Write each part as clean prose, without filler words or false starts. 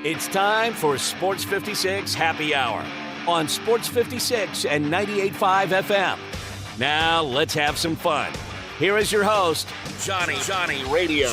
It's time for Sports 56 Happy Hour on Sports 56 and 98.5 FM. Now let's have some fun. Here is your host, Johnny Radio.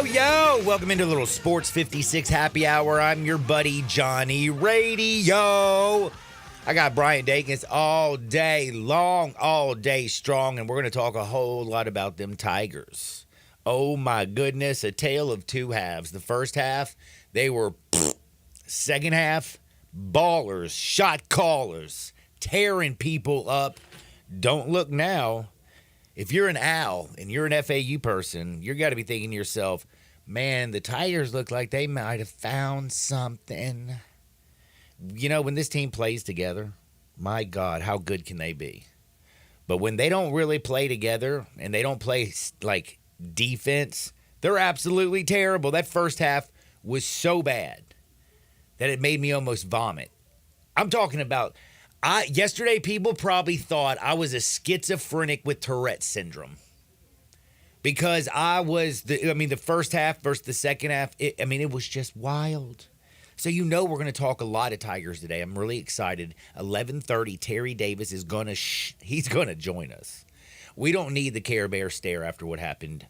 Yo. Welcome into a little Sports 56 Happy Hour. I'm your buddy, Johnny Radio. I got Bryant Dacus all day long, all day strong, and we're going to talk a whole lot about them Tigers. Oh, my goodness, a tale of two halves. The first half, they were second half, ballers, shot callers, tearing people up. Don't look now. If you're an Owl and you're an FAU person, you got to be thinking to yourself, man, the Tigers look like they might have found something. You know, when this team plays together, my God, how good can they be? But when they don't really play together and they don't play like defense, they're absolutely terrible. That first half was so bad that it made me almost vomit. I'm talking about... Yesterday, people probably thought I was a schizophrenic with Tourette syndrome because the first half versus the second half, it was just wild. So we're going to talk a lot of Tigers today. I'm really excited. 11:30, Terry Davis is he's going to join us. We don't need the Care Bear stare after what happened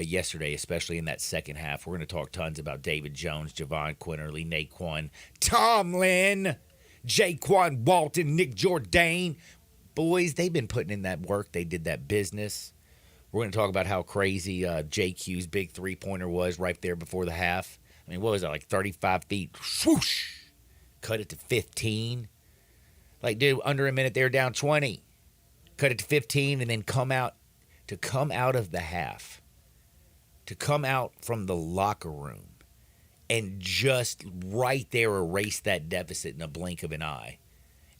yesterday, especially in that second half. We're going to talk tons about David Jones, Javon Quinterly, Naquan Tomlin, Jaquan Walton, Nick Jourdain. Boys, they've been putting in that work. They did that business. We're going to talk about how crazy JQ's big three-pointer was right there before the half. I mean, what was that, like 35 feet? Swoosh! Cut it to 15. Like, dude, under a minute, they're down 20. Cut it to 15 and then come out of the half, to come out from the locker room and just right there erase that deficit in a blink of an eye.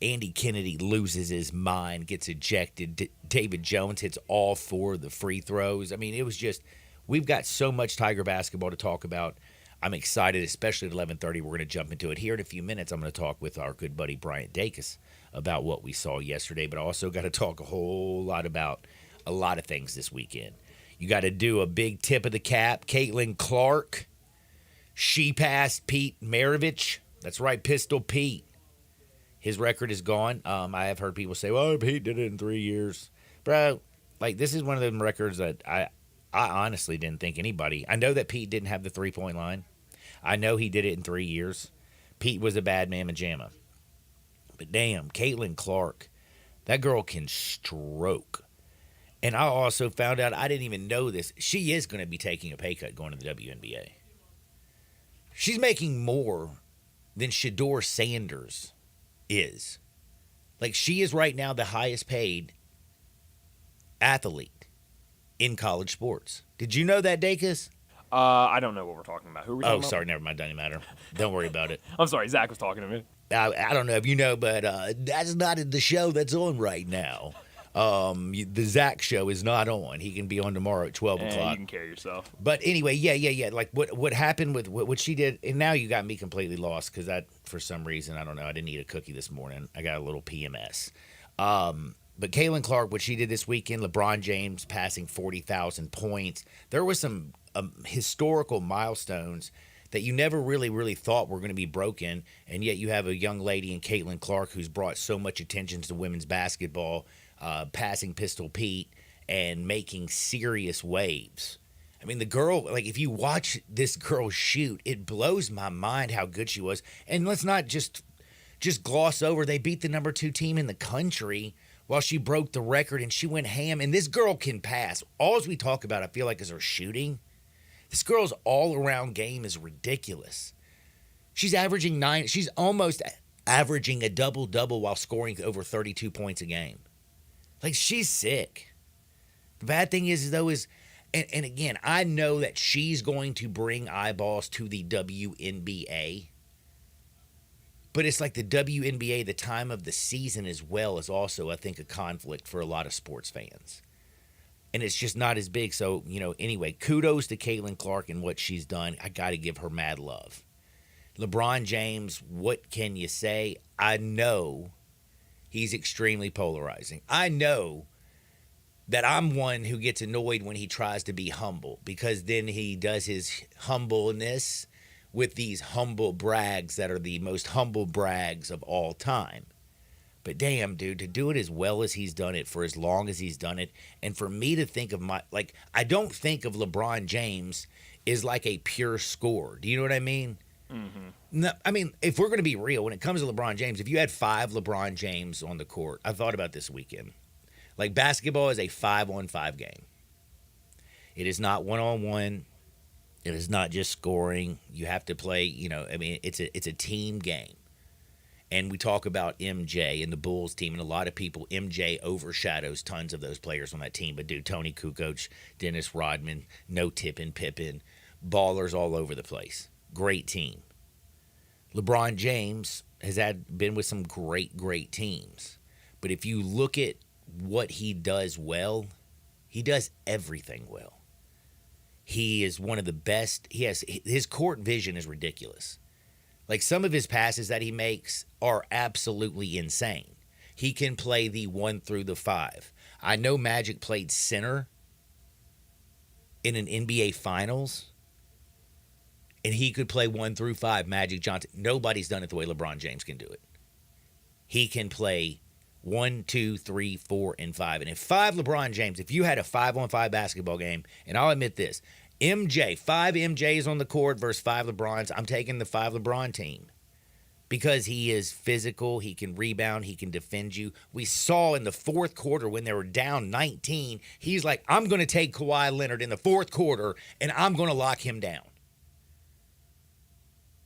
Andy Kennedy loses his mind, gets ejected. David Jones hits all four of the free throws. I mean, it was just, we've got so much Tiger basketball to talk about. I'm excited, especially at 11:30. We're going to jump into it. Here in a few minutes, I'm going to talk with our good buddy Bryant Dacus about what we saw yesterday, but I also got to talk a whole lot about a lot of things this weekend. You got to do a big tip of the cap. Caitlin Clark. She passed Pete Maravich. That's right, Pistol Pete. His record is gone. I have heard people say, well, Pete did it in 3 years. Bro, like, this is one of them records that I honestly didn't think anybody. I know that Pete didn't have the three-point line. I know he did it in 3 years. Pete was a bad mamma jamma. But damn, Caitlin Clark, that girl can stroke. And I also found out, I didn't even know this, she is going to be taking a pay cut going to the WNBA. She's making more than Shedeur Sanders is. Like, she is right now the highest paid athlete in college sports. Did you know that, Dacus? I don't know what we're talking about. Who are we talking about? Oh, sorry, never mind. Doesn't matter. Don't worry about it. I'm sorry, Zach was talking to me. I don't know if you know, but that's not the show that's on right now. The Zach show is not on. He can be on tomorrow at 12 o'clock. You can carry yourself. But anyway, yeah. Like what happened with what she did, and now you got me completely lost because that, for some reason, I don't know, I didn't eat a cookie this morning. I got a little PMS. But Caitlin Clark, what she did this weekend, LeBron James passing 40,000 points. There was some historical milestones that you never really thought were going to be broken, and yet you have a young lady in Caitlin Clark who's brought so much attention to women's basketball, passing Pistol Pete and making serious waves. I mean, the girl, like, if you watch this girl shoot, it blows my mind how good she was. And let's not just gloss over, they beat the number 2 team in the country while she broke the record, and she went ham. And this girl can pass. All we talk about, I feel like, is her shooting. This girl's all-around game is ridiculous. She's averaging 9. She's almost averaging a double-double while scoring over 32 points a game. Like, she's sick. The bad thing is, though, and again, I know that she's going to bring eyeballs to the WNBA. But it's like the WNBA, the time of the season as well, is also, I think, a conflict for a lot of sports fans. And it's just not as big. So, anyway, kudos to Caitlin Clark and what she's done. I got to give her mad love. LeBron James, what can you say? I know he's extremely polarizing. I know that I'm one who gets annoyed when he tries to be humble, because then he does his humbleness with these humble brags that are the most humble brags of all time. But damn, dude, to do it as well as he's done it for as long as he's done it, and for me to think of I don't think of LeBron James as like a pure scorer. Do you know what I mean? Mm-hmm. No, I mean, if we're going to be real, when it comes to LeBron James, if you had 5 LeBron James on the court, I thought about this weekend. Like, basketball is a 5-on-5 game. It is not 1-on-1. It is not just scoring. You have to play, it's a team game. And we talk about MJ and the Bulls team, and a lot of people, MJ overshadows tons of those players on that team. But dude, Tony Kukoc, Dennis Rodman, no Tippin Pippen, ballers all over the place. Great team. LeBron James has been with some great teams. But if you look at what he does well, he does everything well. He is one of the best. His court vision is ridiculous. Like, some of his passes that he makes are absolutely insane. He can play the 1 through the 5. I know Magic played center in an NBA Finals, and he could play 1 through 5, Magic Johnson. Nobody's done it the way LeBron James can do it. He can play 1, 2, 3, 4, and 5. And if 5 LeBron James, if you had a 5-on-5 basketball game, and I'll admit this, 5 MJs on the court versus 5 LeBrons, I'm taking the 5 LeBron team. Because he is physical, he can rebound, he can defend you. We saw in the fourth quarter when they were down 19, he's like, I'm going to take Kawhi Leonard in the fourth quarter, and I'm going to lock him down.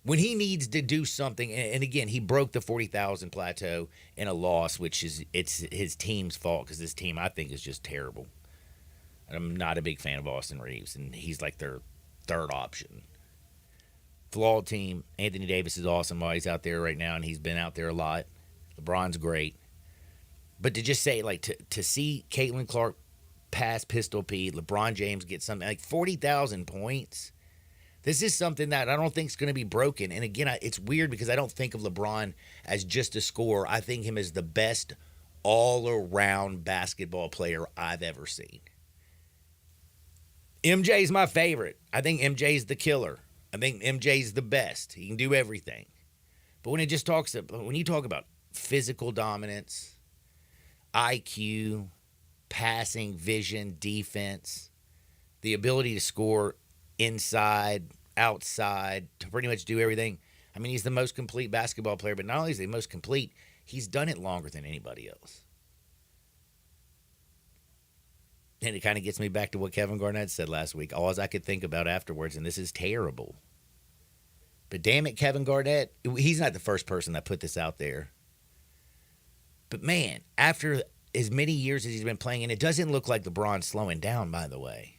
When he needs to do something, and again, he broke the 40,000 plateau in a loss, which it's his team's fault, because this team, I think, is just terrible. I'm not a big fan of Austin Reeves, and he's like their third option. Flawed team. Anthony Davis is awesome while he's out there right now, and he's been out there a lot. LeBron's great. But to just say, to see Caitlin Clark pass Pistol Pete, LeBron James get something like 40,000 points, this is something that I don't think is going to be broken. And again, it's weird because I don't think of LeBron as just a scorer. I think him as the best all-around basketball player I've ever seen. MJ's my favorite. I think MJ's the killer. I think MJ's the best. He can do everything. But when you talk about physical dominance, IQ, passing, vision, defense, the ability to score inside, outside, to pretty much do everything. I mean, he's the most complete basketball player, but not only is he the most complete, he's done it longer than anybody else. And it kind of gets me back to what Kevin Garnett said last week. All I could think about afterwards, and this is terrible. But damn it, Kevin Garnett, he's not the first person that put this out there. But man, after as many years as he's been playing, and it doesn't look like LeBron's slowing down, by the way.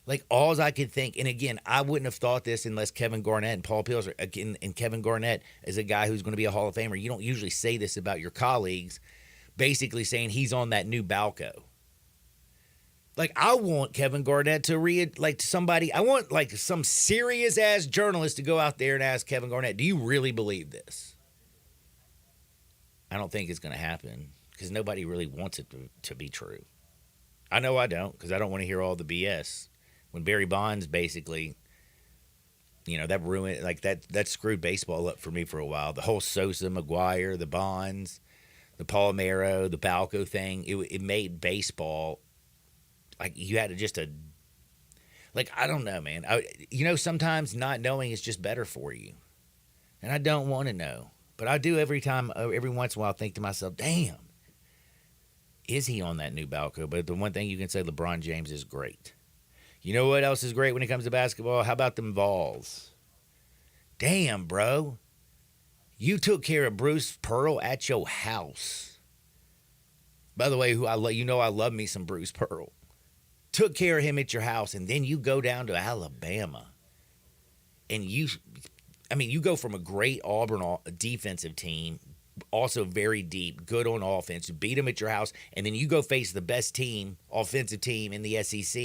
Like, all I could think, and again, I wouldn't have thought this unless Kevin Garnett and Paul Pierce, again, and Kevin Garnett is a guy who's going to be a Hall of Famer. You don't usually say this about your colleagues, basically saying he's on that new Balco. Like, I want Kevin Garnett to read, I want, some serious-ass journalist to go out there and ask Kevin Garnett, do you really believe this? I don't think it's going to happen because nobody really wants it to be true. I know I don't, because I don't want to hear all the BS. When Barry Bonds basically, that ruined, that screwed baseball up for me for a while. The whole Sosa, McGuire, the Bonds, the Palmeiro, the Balco thing, it made baseball... you had I don't know, man. Sometimes not knowing is just better for you. And I don't want to know. But I do every once in a while think to myself, damn, is he on that new Balco? But the one thing you can say, LeBron James is great. You know what else is great when it comes to basketball? How about them Vols? Damn, bro. You took care of Bruce Pearl at your house. By the way, I love me some Bruce Pearl. Took care of him at your house, and then you go down to Alabama, and I mean, you go from a great Auburn defensive team, also very deep, good on offense, you beat them at your house, and then you go face the best team, offensive team in the SEC,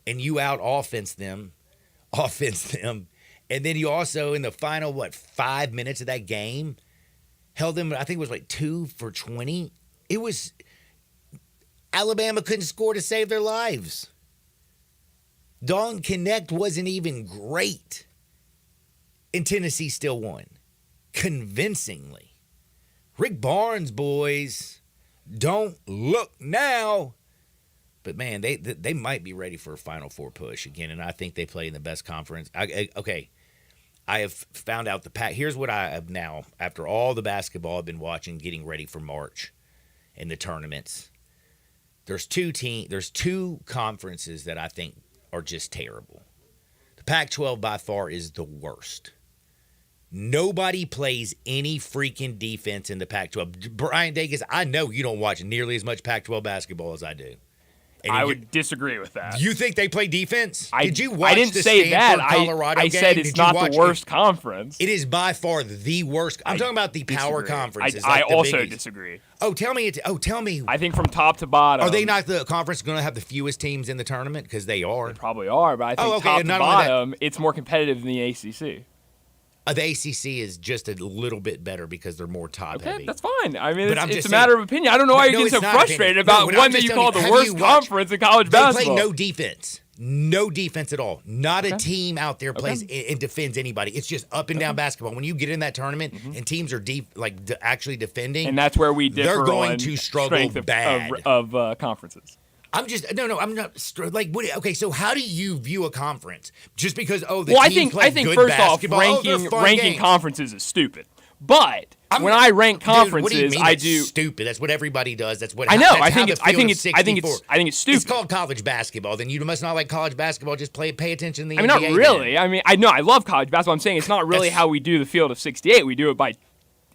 and you offense them, and then you also in the final 5 minutes of that game held them. I think it was like 2 for 20. It was Alabama couldn't score to save their lives. Dawn Connect wasn't even great. And Tennessee still won. Convincingly. Rick Barnes, boys, don't look now. But, man, they might be ready for a Final Four push again, and I think they play in the best conference. Okay, I have found out the pack. Here's what I have now, after all the basketball I've been watching, getting ready for March and the tournaments. There's two conferences that I think are just terrible. The Pac-12 by far is the worst. Nobody plays any freaking defense in the Pac-12. Brian Dacus, I know you don't watch nearly as much Pac-12 basketball as I do. And I would disagree with that. You think they play defense? Did you watch I didn't the say that. Colorado I game? said it's not the worst conference. It is by far the worst. I'm talking about the power conferences. I like the also biggies. disagree. Tell me. I think from top to bottom. Are they not the conference going to have the fewest teams in the tournament? Because they are. They probably are, but I think top to bottom, it's more competitive than the ACC. The ACC is just a little bit better because they're more top heavy. Okay, that's fine. I mean, it's a saying, matter of opinion. I don't know why you're getting so frustrated about one that you call the worst conference in college basketball. They play no defense. No defense at all. Not a team out there plays and defends anybody. It's just up and down basketball. When you get in that tournament and teams are actually defending, and that's where we differ. They're going to struggle bad of conferences. I'm not like. Okay, so how do you view a conference? Just because I think first basketball, off, ranking conferences is stupid. But when I rank conferences, what do you mean I that's do stupid. That's what everybody does. That's what I know. That's I think it's stupid. It's called college basketball. Then you must not like college basketball. Just pay attention to the NBA. Not really. I mean, I love college basketball. I'm saying it's not really how we do the field of 68. We do it by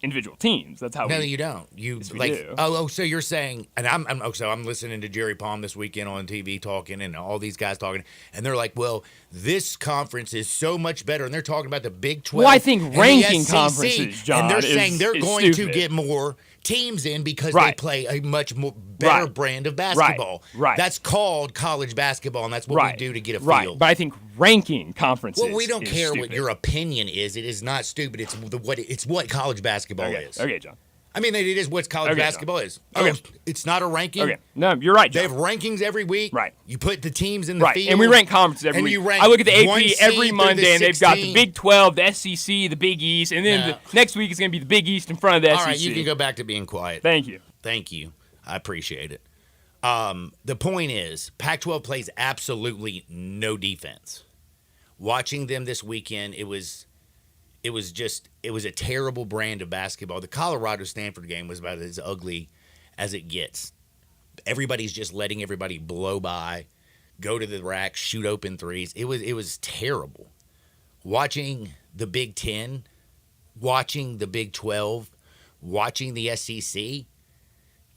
individual teams. That's how. No, you don't. You do. So you're saying, and I'm listening to Jerry Palm this weekend on TV talking, and all these guys talking, and they're like, well, this conference is so much better, and they're talking about the Big 12. Well, I think ranking conferences, John, and they're saying they're going to get more teams in because they play a much more better brand of basketball. Right. That's called college basketball, and that's what we do to get a field. Right. But I think ranking conferences. Well, we don't care stupid. what your opinion is. It is not stupid. It's what college basketball is. Okay, John. I mean, it is what college basketball is. Okay. It's not a ranking. Okay. No, you're right, John. They have rankings every week. Right. You put the teams in the field. And we rank conferences every week. I look at the AP every Monday, and they've got the Big 12, the SEC, the Big East, and then the next week it's going to be the Big East in front of the SEC. All right, you can go back to being quiet. Thank you. I appreciate it. The point is, Pac-12 plays absolutely no defense. Watching them this weekend, it was a terrible brand of basketball. The Colorado-Stanford game was about as ugly as it gets. Everybody's just letting everybody blow by, go to the rack, shoot open threes. It was terrible. Watching the Big 10, watching the Big 12, watching the SEC,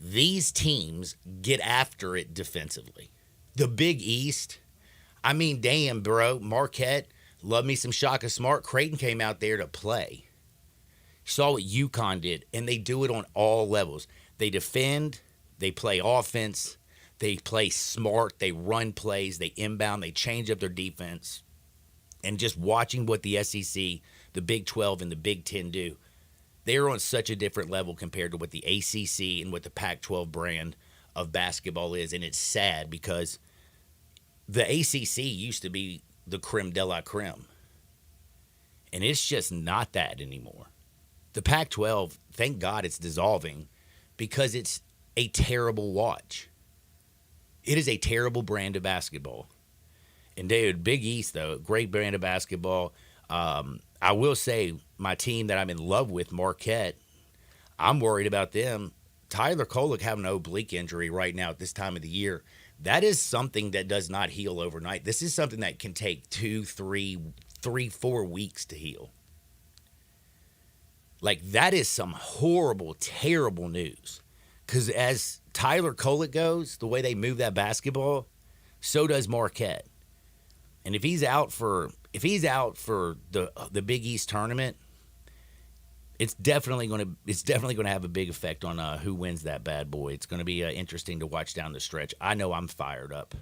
these teams get after it defensively. The Big East, I mean, damn, bro, Marquette, love me some Shaka Smart. Creighton came out there to play. Saw what UConn did, and they do it on all levels. They defend, they play offense, they play smart, they run plays, they inbound, they change up their defense. And just watching what the SEC, the Big 12, and the Big 10 do, they're on such a different level compared to what the ACC and what the Pac-12 brand of basketball is. And it's sad because the ACC used to be the creme de la creme. And it's just not that anymore. The Pac-12, thank God it's dissolving because it's a terrible watch. It is a terrible brand of basketball. And dude, Big East, though, great brand of basketball. I will say my team that I'm in love with, Marquette, I'm worried about them. Tyler Kolek having an oblique injury right now at this time of the year. That is something that does not heal overnight. This is something that can take 2, 3, 4 weeks to heal. Like, that is some horrible, terrible news. Because as Tyler Kolek goes, the way they move that basketball, so does Marquette. And if he's out for if he's out for the Big East tournament, it's definitely going to have a big effect on who wins that bad boy. It's going to be interesting to watch down the stretch. I know I'm fired up,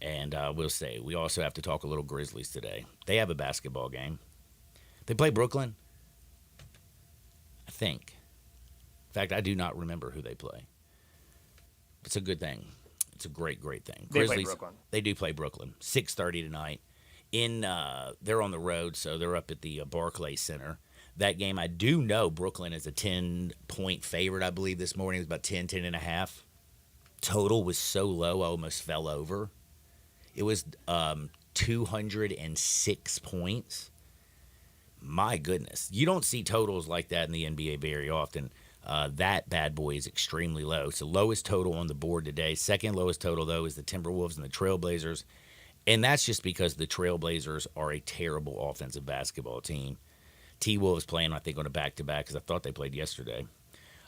and we'll say we also have to talk a little Grizzlies today. They have a basketball game. They play Brooklyn, I think. In fact, I do not remember who they play. It's a good thing. It's a great thing. They play Brooklyn. They do play Brooklyn. 6:30 tonight. They're on the road, so they're up at the Barclays Center. That game, I do know Brooklyn is a 10-point favorite, I believe, this morning. It was about 10.5. Total was so low, I almost fell over. It was 206 points. My goodness. You don't see totals like that in the NBA very often. That bad boy is extremely low. It's the lowest total on the board today. Second lowest total, though, is the Timberwolves and the Trailblazers. And that's just because the Trailblazers are a terrible offensive basketball team. T-Wolves playing, I think, on a back-to-back because I thought they played yesterday.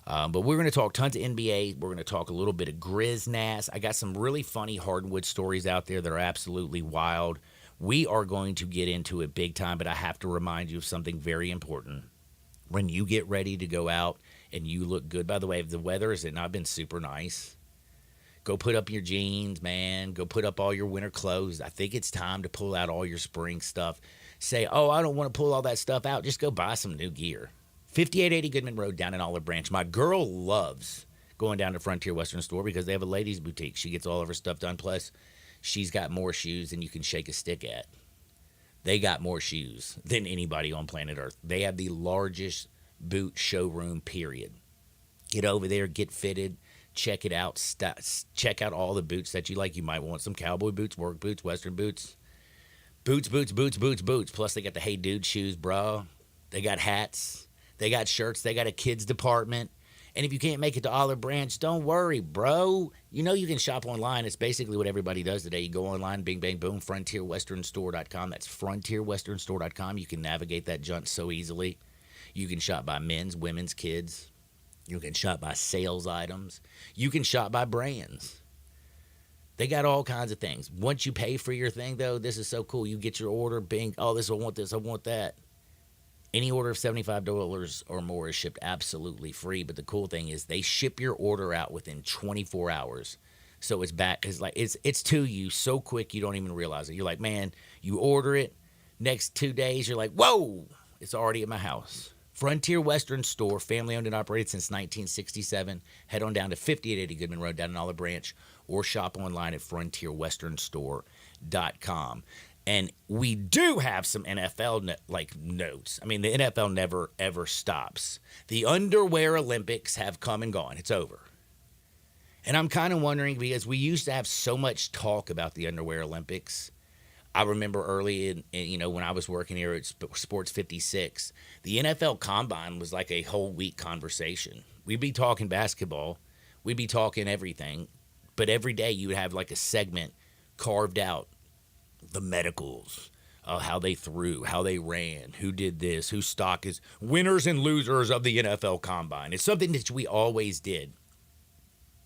But we're going to talk tons of NBA. We're going to talk a little bit of Grizz-Nas. I got some really funny hardwood stories out there that are absolutely wild. We are going to get into it big time, but I have to remind you of something very important. When you get ready to go out and you look good, by the way, if the weather has not been super nice, go put up your jeans, man. Go put up all your winter clothes. I think it's time to pull out all your spring stuff. Say, oh, I don't want to pull all that stuff out. Just go buy some new gear. 5880 Goodman Road down in Olive Branch. My girl loves going down to Frontier Western Store because they have a ladies' boutique. She gets all of her stuff done. Plus, she's got more shoes than you can shake a stick at. They got more shoes than anybody on planet Earth. They have the largest boot showroom, period. Get over there, get fitted, check it out. Check out all the boots that you like. You might want some cowboy boots, work boots, Western boots. Boots. Plus, they got the Hey Dude shoes, bro. They got hats. They got shirts. They got a kids department. And if you can't make it to Olive Branch, don't worry, bro. You know you can shop online. It's basically what everybody does today. You go online, bing, bang, boom, frontierwesternstore.com. That's frontierwesternstore.com. You can navigate that junk so easily. You can shop by men's, women's, kids. You can shop by sales items. You can shop by brands. They got all kinds of things. Once you pay for your thing, though, this is so cool. You get your order, bing, oh, I want this, I want that. Any order of $75 or more is shipped absolutely free. But the cool thing is they ship your order out within 24 hours. So it's back. It's to you so quick you don't even realize it. You're like, man, you order it. Next 2 days, you're like, whoa, it's already at my house. Frontier Western Store, family owned and operated since 1967. Head on down to 5880 Goodman Road down in Olive Branch or shop online at frontierwesternstore.com. And we do have some NFL notes. I mean, the NFL never, ever stops. The Underwear Olympics have come and gone. It's over. And I'm kind of wondering, because we used to have so much talk about the Underwear Olympics. I remember early when I was working here at Sports 56, the NFL Combine was like a whole week conversation. We'd be talking basketball. We'd be talking everything. But every day you would have like a segment carved out. The medicals, how they threw, how they ran, who did this, whose stock is winners and losers of the NFL Combine. It's something that we always did.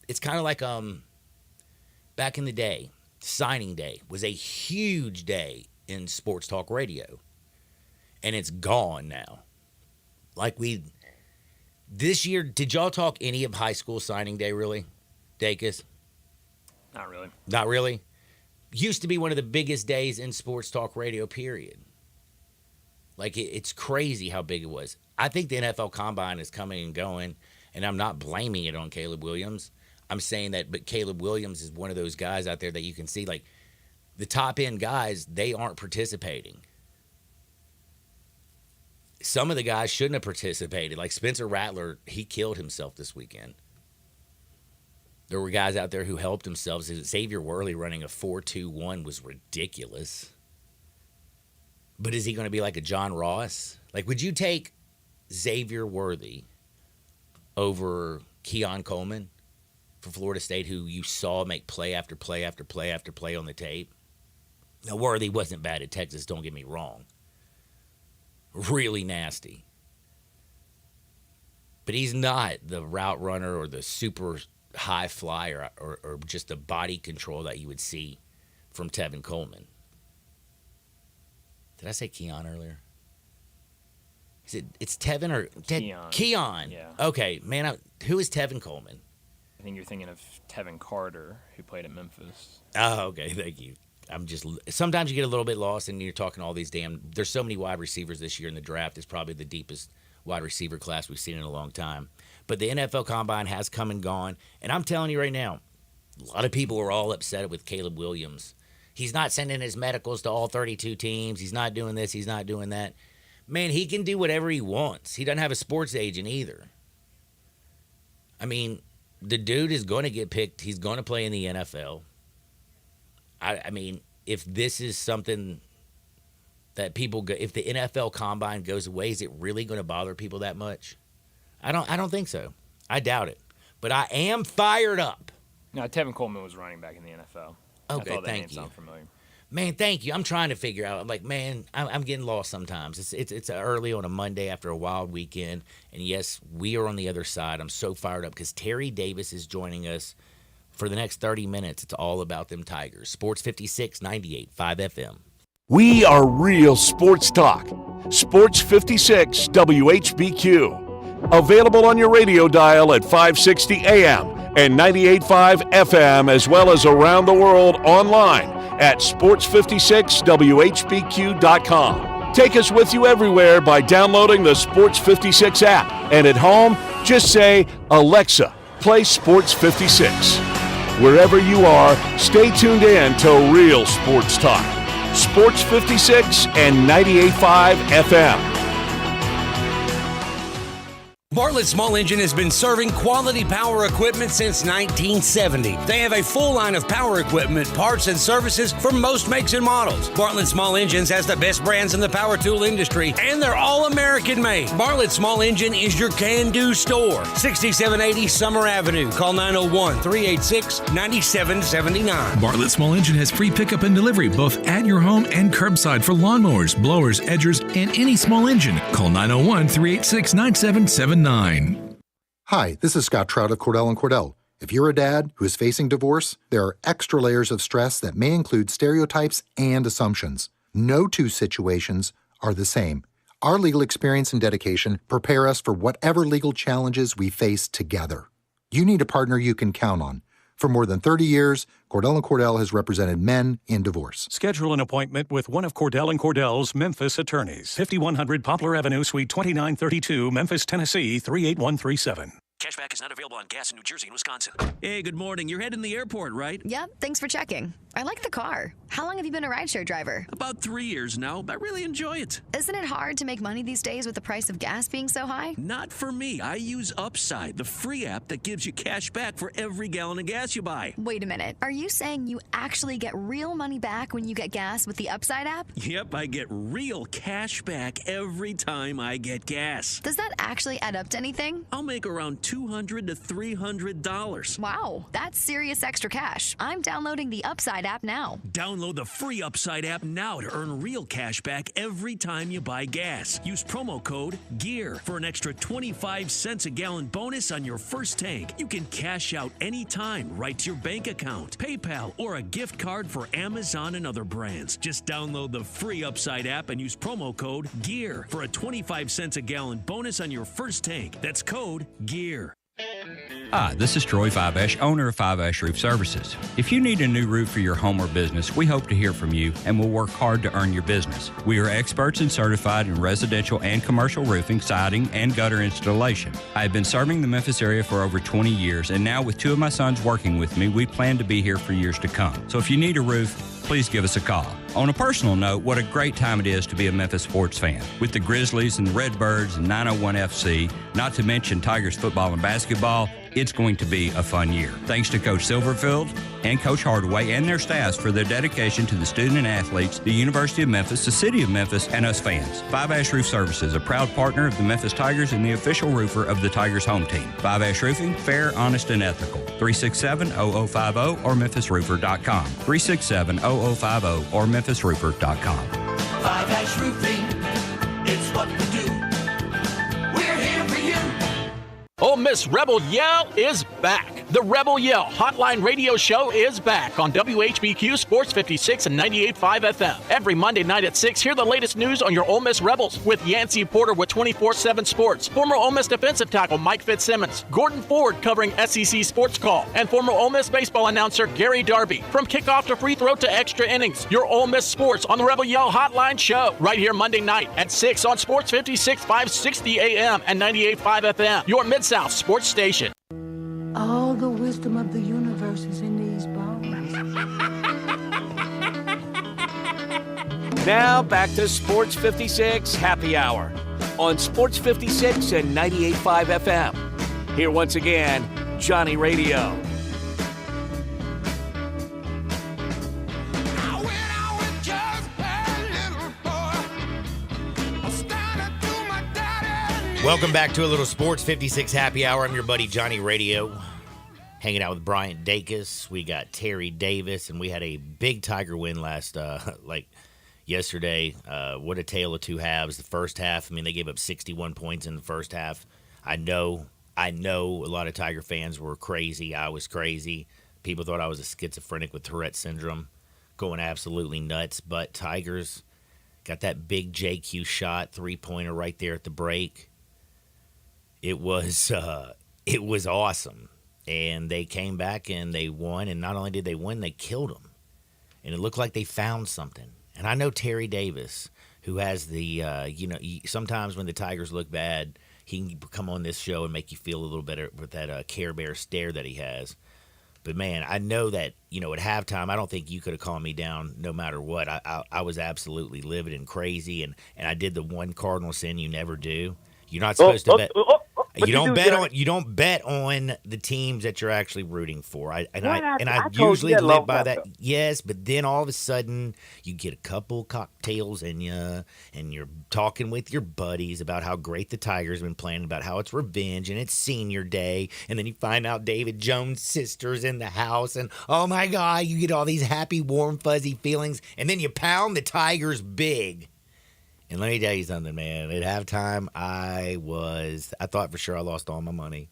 It's kind of like back in the day, signing day was a huge day in sports talk radio. And it's gone now. This year, did y'all talk any of high school signing day really, Dacus? Not really. Not really? Used to be one of the biggest days in sports talk radio, period. It's crazy how big it was. I think the NFL Combine is coming and going, and I'm not blaming it on Caleb Williams. I'm saying that, but Caleb Williams is one of those guys out there that you can see, the top-end guys, they aren't participating. Some of the guys shouldn't have participated. Like Spencer Rattler, he killed himself this weekend. There were guys out there who helped themselves. Xavier Worley running a 4.21 was ridiculous. But is he going to be like a John Ross? Would you take Xavier Worthy over Keon Coleman for Florida State, who you saw make play after play after play after play on the tape? Now, Worthy wasn't bad at Texas, don't get me wrong. Really nasty. But he's not the route runner or the super high flyer or just the body control that you would see from Tevin Coleman. Did I say Keon earlier? It's Tevin or Keon? Keon. Yeah. Okay, man. Who is Tevin Coleman? I think you're thinking of Tevin Carter, who played at Memphis. Oh, okay. Thank you. Sometimes you get a little bit lost and you're talking all these there's so many wide receivers this year in the draft. It's probably the deepest wide receiver class we've seen in a long time. But the NFL Combine has come and gone. And I'm telling you right now, a lot of people are all upset with Caleb Williams. He's not sending his medicals to all 32 teams. He's not doing this. He's not doing that. Man, he can do whatever he wants. He doesn't have a sports agent either. I mean, the dude is going to get picked. He's going to play in the NFL. I mean, if this is something that if the NFL Combine goes away, is it really going to bother people that much? I don't think so. I doubt it. But I am fired up. No, Tevin Coleman was running back in the NFL. Okay, thank you. Sound familiar. Man, thank you. I'm trying to figure out. I'm like, man, I'm getting lost sometimes. It's early on a Monday after a wild weekend, and yes, we are on the other side. I'm so fired up because Terry Davis is joining us for the next 30 minutes. It's all about them Tigers. Sports 56, 98.5 FM. We are real sports talk. Sports 56 WHBQ. Available on your radio dial at 560 AM and 98.5 FM, as well as around the world online at sports56whbq.com. Take us with you everywhere by downloading the Sports 56 app. And at home, just say, Alexa, play Sports 56. Wherever you are, stay tuned in to Real Sports Talk. Sports 56 and 98.5 FM. Bartlett Small Engine has been serving quality power equipment since 1970. They have a full line of power equipment, parts, and services for most makes and models. Bartlett Small Engines has the best brands in the power tool industry, and they're all American made. Bartlett Small Engine is your can-do store. 6780 Summer Avenue. Call 901-386-9779. Bartlett Small Engine has free pickup and delivery both at your home and curbside for lawnmowers, blowers, edgers, and any small engine. Call 901-386-9779. Hi, this is Scott Trout of Cordell & Cordell. If you're a dad who is facing divorce, there are extra layers of stress that may include stereotypes and assumptions. No two situations are the same. Our legal experience and dedication prepare us for whatever legal challenges we face together. You need a partner you can count on. For more than 30 years, Cordell & Cordell has represented men in divorce. Schedule an appointment with one of Cordell & Cordell's Memphis attorneys. 5100 Poplar Avenue, Suite 2932, Memphis, Tennessee, 38137. Cashback is not available on gas in New Jersey and Wisconsin. Hey, good morning. You're heading to the airport, right? Yep, thanks for checking. I like the car. How long have you been a rideshare driver? About 3 years now. I really enjoy it. Isn't it hard to make money these days with the price of gas being so high? Not for me. I use Upside, the free app that gives you cash back for every gallon of gas you buy. Wait a minute. Are you saying you actually get real money back when you get gas with the Upside app? Yep, I get real cash back every time I get gas. Does that actually add up to anything? I'll make around $200 to $300. Wow, that's serious extra cash. I'm downloading the Upside app now. Download the free Upside app now to earn real cash back every time you buy gas. Use promo code GEAR for an extra 25 cents a gallon bonus on your first tank. You can cash out anytime right to your bank account, PayPal, or a gift card for Amazon and other brands. Just download the free Upside app and use promo code GEAR for a 25 cents a gallon bonus on your first tank. That's code GEAR. Hi, this is Troy Fiveash, owner of Fiveash Roof Services. If you need a new roof for your home or business, we hope to hear from you and will work hard to earn your business. We are experts and certified in residential and commercial roofing, siding, and gutter installation. I have been serving the Memphis area for over 20 years, and now with two of my sons working with me, we plan to be here for years to come. So if you need a roof, please give us a call. On a personal note, what a great time it is to be a Memphis sports fan. With the Grizzlies and the Redbirds and 901 FC, not to mention Tigers football and basketball, it's going to be a fun year. Thanks to Coach Silverfield and Coach Hardaway and their staffs for their dedication to the student and athletes, the University of Memphis, the City of Memphis, and us fans. Fiveash Roof Services, a proud partner of the Memphis Tigers and the official roofer of the Tigers home team. Fiveash Roofing, fair, honest, and ethical. 367-0050 or memphisroofer.com. 367-0050 or memphisroofer.com. Fiveash Roofing, it's what we do. We're here for you. Ole Miss Rebel Yell is back. The Rebel Yell Hotline Radio Show is back on WHBQ Sports 56 and 98.5 FM. Every Monday night at 6, hear the latest news on your Ole Miss Rebels with Yancey Porter with 24/7 Sports, former Ole Miss defensive tackle Mike Fitzsimmons, Gordon Ford covering SEC Sports Call, and former Ole Miss baseball announcer Gary Darby. From kickoff to free throw to extra innings, your Ole Miss sports on the Rebel Yell Hotline Show right here Monday night at 6 on Sports 56, 560 AM and 98.5 FM, your Mid-South sports station. All the wisdom of the universe is in these bones. Now back to Sports 56 Happy Hour on Sports 56 and 98.5 FM. Here once again, Johnny Radio. Welcome back to a little Sports 56 Happy Hour. I'm your buddy Johnny Radio, hanging out with Bryant Dacus. We got Terry Davis, and we had a big Tiger win yesterday. What a tale of two halves. The first half, I mean, they gave up 61 points in the first half. I know a lot of Tiger fans were crazy. I was crazy. People thought I was a schizophrenic with Tourette syndrome, going absolutely nuts. But Tigers got that big JQ shot, three-pointer right there at the break. It was awesome, and they came back and they won. And not only did they win, they killed them, and it looked like they found something. And I know Terry Davis, who has the sometimes when the Tigers look bad, he can come on this show and make you feel a little better with that Care Bear stare that he has. But man, I know that at halftime, I don't think you could have calmed me down no matter what. I was absolutely livid and crazy, and I did the one cardinal sin you never do. You're not supposed to bet. You don't bet on the teams that you're actually rooting for. I usually live by that. Yes, but then all of a sudden you get a couple cocktails in you, and you're talking with your buddies about how great the Tigers have been playing, about how it's revenge and it's senior day, and then you find out David Jones' sister's in the house, and oh my God, you get all these happy, warm, fuzzy feelings, and then you pound the Tigers big. And let me tell you something, man. At halftime, I thought for sure I lost all my money.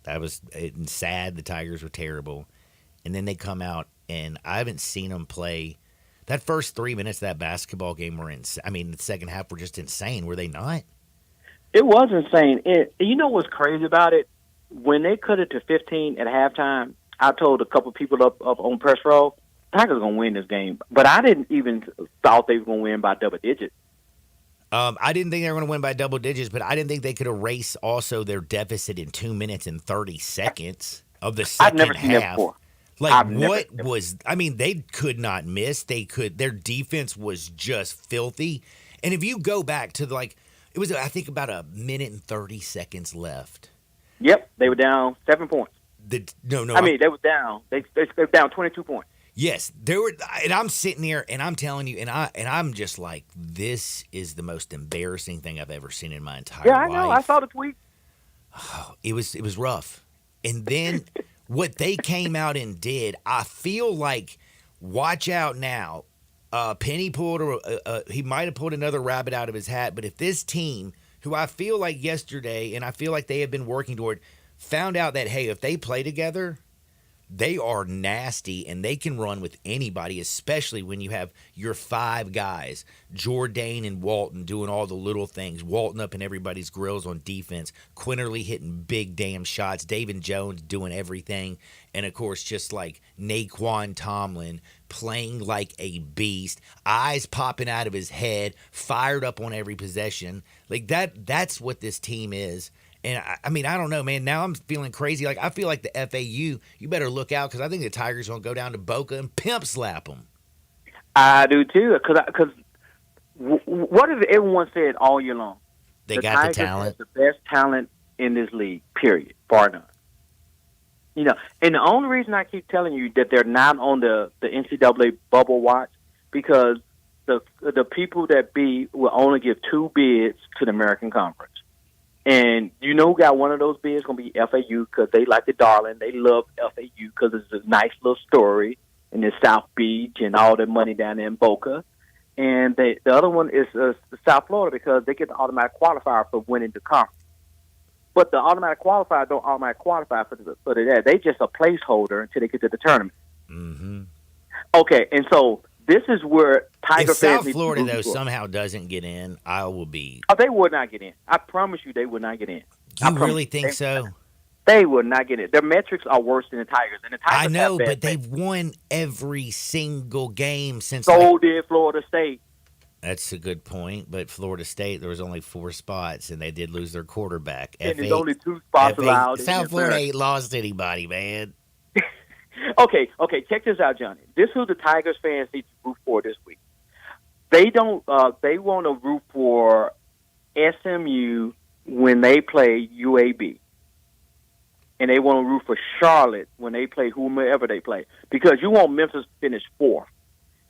I was sad. The Tigers were terrible. And then they come out, and I haven't seen them play. That first 3 minutes of that basketball game were insane. I mean, the second half were just insane. Were they not? It was insane. You know what's crazy about it? When they cut it to 15 at halftime, I told a couple people up on press row, Tigers going to win this game. But I didn't even thought they were going to win by double digits. I didn't think they were going to win by double digits, but I didn't think they could erase also their deficit in 2 minutes and 30 seconds of the second half. I've never seen that before. They could not miss. Their defense was just filthy. And if you go back to it was, I think, about a minute and 30 seconds left. Yep, they were down 7 points. They were down. They were down 22 points. Yes, and I'm sitting here, and I'm telling you, and I'm just like, this is the most embarrassing thing I've ever seen in my entire life. Yeah, I know. I saw the tweet. Oh, it was rough. And then what they came out and did, I feel like, watch out now. Penny he might have pulled another rabbit out of his hat, but if this team, who I feel like yesterday, and I feel like they have been working toward, found out that, hey, if they play together, they are nasty, and they can run with anybody, especially when you have your five guys, Jourdain and Walton, doing all the little things, Walton up in everybody's grills on defense, Quinterly hitting big damn shots, David Jones doing everything, and, of course, just like Naquan Tomlin playing like a beast, eyes popping out of his head, fired up on every possession. Like, that's what this team is. And, I mean, I don't know, man. Now I'm feeling crazy. Like, I feel like the FAU, you better look out, because I think the Tigers are going to go down to Boca and pimp slap them. I do, too, because what has everyone said all year long? They got the talent. The best talent in this league, period, bar none. You know, and the only reason I keep telling you that they're not on the NCAA bubble watch, because the people that will only give 2 bids to the American Conference. And you know who got one of those bids? Going to be FAU, because they like the darling. They love FAU because it's a nice little story, and it's South Beach and all the money down there in Boca. And the other one is South Florida, because they get the automatic qualifier for winning the conference. But the automatic qualifier don't automatic qualify for that. They just a placeholder until they get to the tournament. Mm-hmm. Okay, and so this is where Tiger if fans South Florida, though, somehow doesn't get in, I will be... Oh, they would not get in. I promise you they would not get in. You really think so? They would not get in. Their metrics are worse than the Tigers. And the Tigers I know, but they've won every single game since... So did Florida State. That's a good point, but Florida State, there was only 4 spots, and they did lose their quarterback. And there's only 2 spots allowed. South Florida ain't lost anybody, man. Okay, check this out, Johnny. This is who the Tigers fans need to root for this week. They don't. They want to root for SMU when they play UAB, and they want to root for Charlotte when they play whomever they play, because you want Memphis to finish 4th,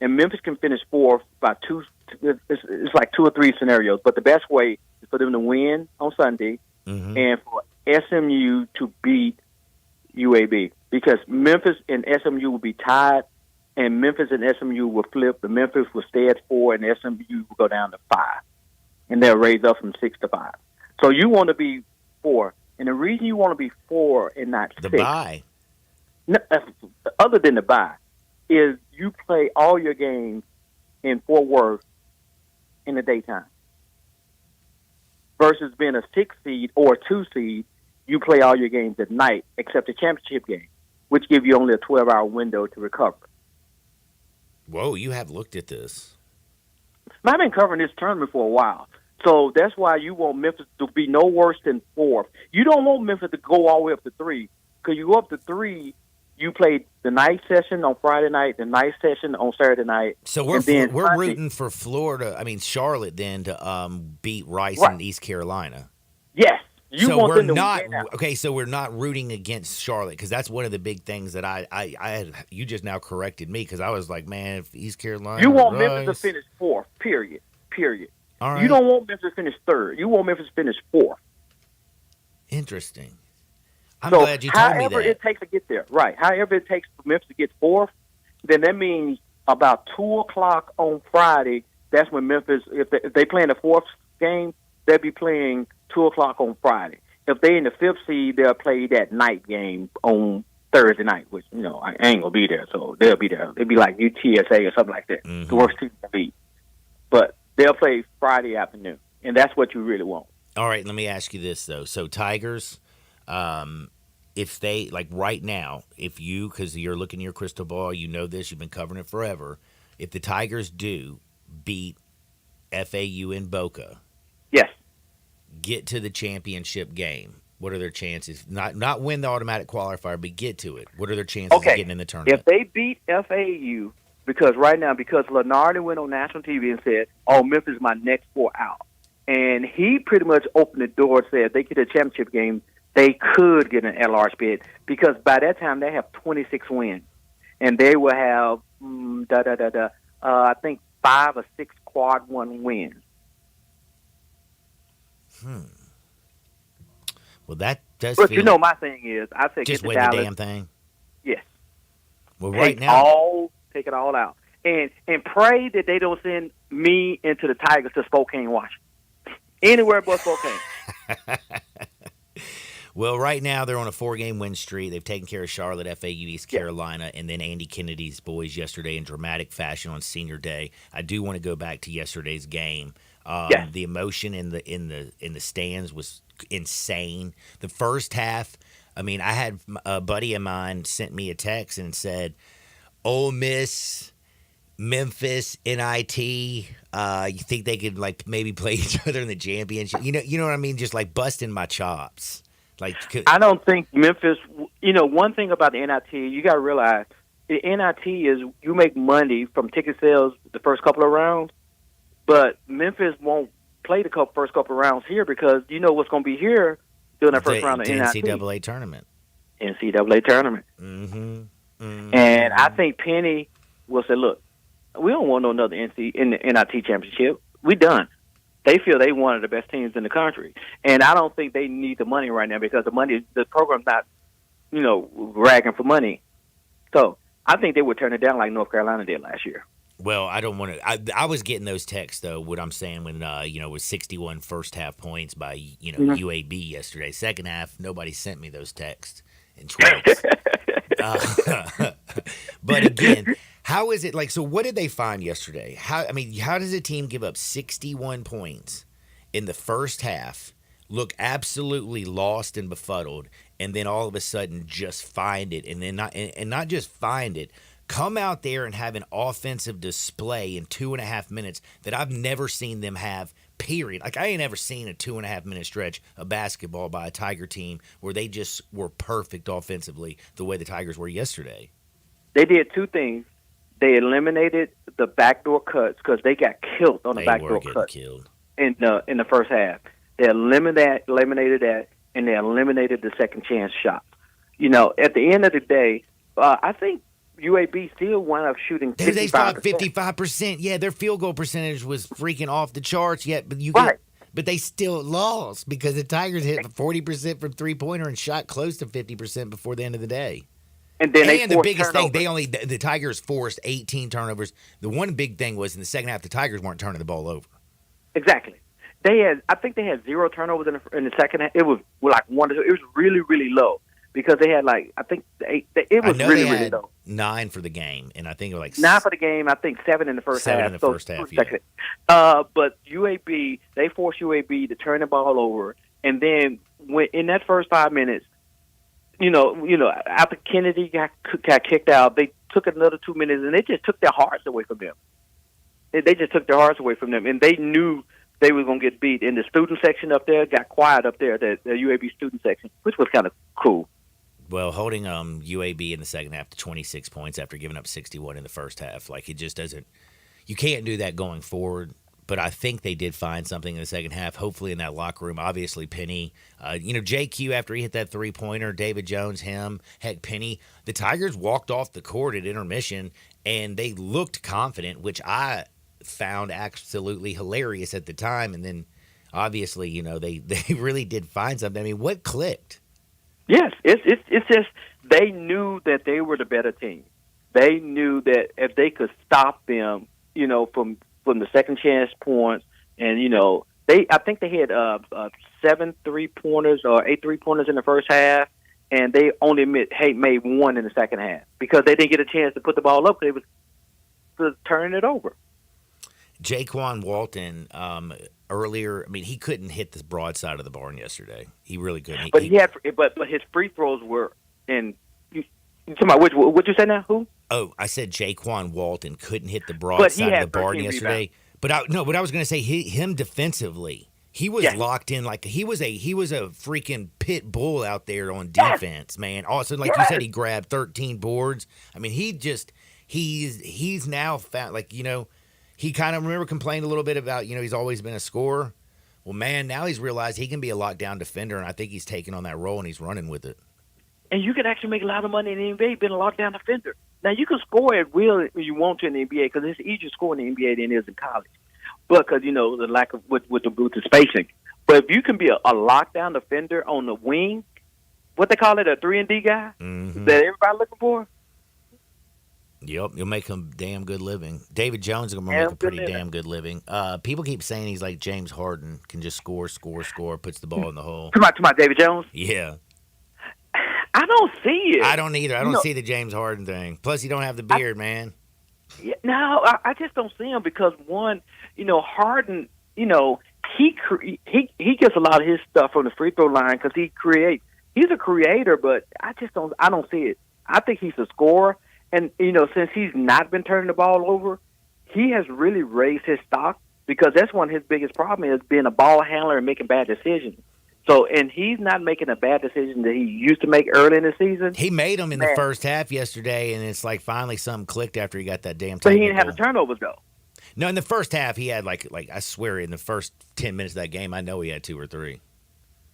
and Memphis can finish 4th by 2. It's like 2 or 3 scenarios, but the best way is for them to win on Sunday, and for SMU to beat UAB, because Memphis and SMU will be tied, and Memphis and SMU will flip. The Memphis will stay at 4, and SMU will go down to 5, and they'll raise up from 6 to 5. So you want to be 4, and the reason you want to be 4 and not 6, the bye, other than the bye, is you play all your games in Fort Worth in the daytime, versus being a 6 seed or a 2 seed. You play all your games at night, except the championship game, which give you only a 12-hour window to recover. Whoa, you have looked at this. I've been covering this tournament for a while, so that's why you want Memphis to be no worse than 4th. You don't want Memphis to go all the way up to 3, because you go up to 3, you play the night session on Friday night, the night session on Saturday night. So we're rooting for Charlotte then to beat Rice in East Carolina. Yes. So we're not okay. So we're not rooting against Charlotte, because that's one of the big things that I had. You just now corrected me, because I was like, man, if East Carolina, you want Memphis to finish 4th. Period. All right. You don't want Memphis to finish 3rd. You want Memphis to finish 4th. Interesting. I'm glad you told me that. However it takes to get there, right? However it takes for Memphis to get 4th, then that means about 2:00 on Friday. That's when Memphis, if they play in the 4th game, they'll be playing 2:00 on Friday. If they in the 5th seed, they'll play that night game on Thursday night, which, I ain't gonna be there, so they'll be there. They'll be like UTSA or something like that. Mm-hmm. The worst team to beat. But they'll play Friday afternoon, and that's what you really want. All right, let me ask you this, though. So Tigers, if they, like right now, because you're looking at your crystal ball, you know this, you've been covering it forever, if the Tigers do beat FAU in Boca, yes, get to the championship game, what are their chances? Not win the automatic qualifier, but get to it. What are their chances of getting in the tournament? If they beat FAU, because Lenardi went on national TV and said, Memphis is my next 4 out. And he pretty much opened the door and said if they get a championship game, they could get an at-large bid, because by that time they have 26 wins. And they will have, I think 5 or 6 quad 1 wins. Well, that does But feel my thing is, I say just get win Dallas. the damn thing. Yes. Well, right now, take it all out. And pray that they don't send me into the Tigers to Spokane, Washington. Anywhere but Spokane. Well, right now they're on a 4-game win streak. They've taken care of Charlotte, FAU, East Carolina, and then Andy Kennedy's boys yesterday in dramatic fashion on Senior Day. I do want to go back to yesterday's game. The emotion in the stands was insane. The first half, I had a buddy of mine sent me a text and said, Ole Miss, Memphis, NIT, you think they could maybe play each other in the championship? You know what I mean? Just busting my chops. I don't think Memphis. One thing about the NIT, you got to realize the NIT is you make money from ticket sales the first couple of rounds, but Memphis won't play the first couple of rounds here, because you know what's going to be here during that first round of NIT. NCAA tournament. Mm-hmm. And I think Penny will say, look, we don't want no another NIT championship. We done. They feel they one of the best teams in the country. And I don't think they need the money right now, because the program's not, ragging for money. So I think they would turn it down like North Carolina did last year. Well, I don't want to. I was getting those texts though. What I'm saying when it was 61 first half points by UAB yesterday. Second half, nobody sent me those texts and tweets. But again, how is it like? So what did they find yesterday? How does a team give up 61 points in the first half, look absolutely lost and befuddled, and then all of a sudden just find it, and then not just find it. Come out there and have an offensive display in 2.5 minutes that I've never seen them have, period. Like, I ain't ever seen a 2.5 minute stretch of basketball by a Tiger team where they just were perfect offensively the way the Tigers were yesterday. They did two things. They eliminated the backdoor cuts because they got killed on the backdoor cuts in the first half. They eliminated that, and they eliminated the second chance shot. At the end of the day, I think UAB still wound up shooting 55%. They shot 55%. Yeah, their field goal percentage was freaking off the charts. Yet, but but they still lost because the Tigers hit 40% from 3-pointer and shot close to 50% before the end of the day. And then the biggest thing, the Tigers forced 18 turnovers. The one big thing was in the second half, the Tigers weren't turning the ball over. Exactly. I think they had 0 turnovers in the second half. It was like 1 to 2. It was really, really low. Because they had it was really, really low. 9 for the game, and I think it was like 9 for the game. I think 7 in the first half. 7 in the first half, yeah. But UAB, they forced UAB to turn the ball over, and then when in that first 5 minutes, after Kennedy got kicked out, they took another 2 minutes, and they just took their hearts away from them. They just took their hearts away from them, and they knew they were going to get beat. And the student section up there got quiet up there, the UAB student section, which was kind of cool. Well, holding UAB in the second half to 26 points after giving up 61 in the first half, like it just doesn't – you can't do that going forward. But I think they did find something in the second half, hopefully in that locker room. Obviously, Penny, JQ after he hit that three-pointer, David Jones, him, heck, Penny. The Tigers walked off the court at intermission, and they looked confident, which I found absolutely hilarious at the time. And then, obviously, they really did find something. I mean, what clicked? Yes, it's just they knew that they were the better team. They knew that if they could stop them, from the second chance points, and I think they had 7 3-pointers or 8 3-pointers in the first half, and they only made 1 in the second half because they didn't get a chance to put the ball up. They was turning it over. Jaquan Walton, earlier, I mean, he couldn't hit the broadside of the barn yesterday. He really couldn't. But but his free throws were in. You talking about what'd you say now? Who? Oh, I said Jaquan Walton couldn't hit the broadside of the barn yesterday. Rebounds. But I was going to say him defensively. He was locked in like he was a freaking pit bull out there on defense, man. Also, like you said, he grabbed 13 boards. I mean, he's now found he kind of remember complained a little bit about he's always been a scorer. Well, man, now he's realized he can be a lockdown defender, and I think he's taking on that role and he's running with it. And you can actually make a lot of money in the NBA being a lockdown defender. Now, you can score at will if you want to in the NBA because it's easier to score in the NBA than it is in college. But because, the lack of with the spacing. But if you can be a lockdown defender on the wing, what they call it, a 3-and-D guy that everybody looking for? Yep, you'll make him damn good living. David Jones is going to make a pretty damn good living. People keep saying he's like James Harden, can just score, puts the ball in the hole. Come on, David Jones? Yeah. I don't see it. I don't either. I don't see the James Harden thing. Plus, you don't have the beard, man. Yeah, no, I just don't see him because, one, Harden, he gets a lot of his stuff from the free throw line because he's a creator, but I don't see it. I think he's a scorer. And, since he's not been turning the ball over, he has really raised his stock because that's one of his biggest problems is being a ball handler and making bad decisions. So, and he's not making a bad decision that he used to make early in the season. He made them in the first half yesterday, and it's like finally something clicked after he got that damn But he didn't have the turnovers, though. No, in the first half, he had, like I swear, in the first 10 minutes of that game, I know he had 2 or 3.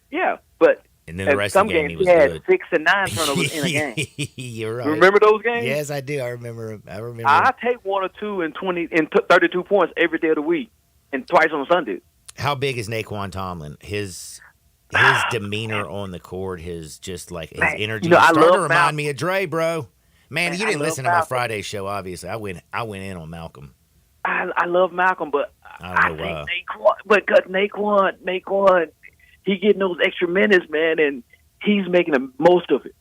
Yeah, but and then the rest of the game, he was had good. 6 and 9 turnovers in a game. You're right. Remember those games? Yes, I do. I remember. I take 1 or 2 and 32 points every day of the week and twice on Sunday. How big is Naquan Tomlin? His demeanor on the court, his energy. I starting to love remind me of Dre, bro. Man, you didn't listen to my Friday show, obviously. I went in on Malcolm. I love Malcolm, but I don't know why. Naquan, he getting those extra minutes, man, and he's making the most of it.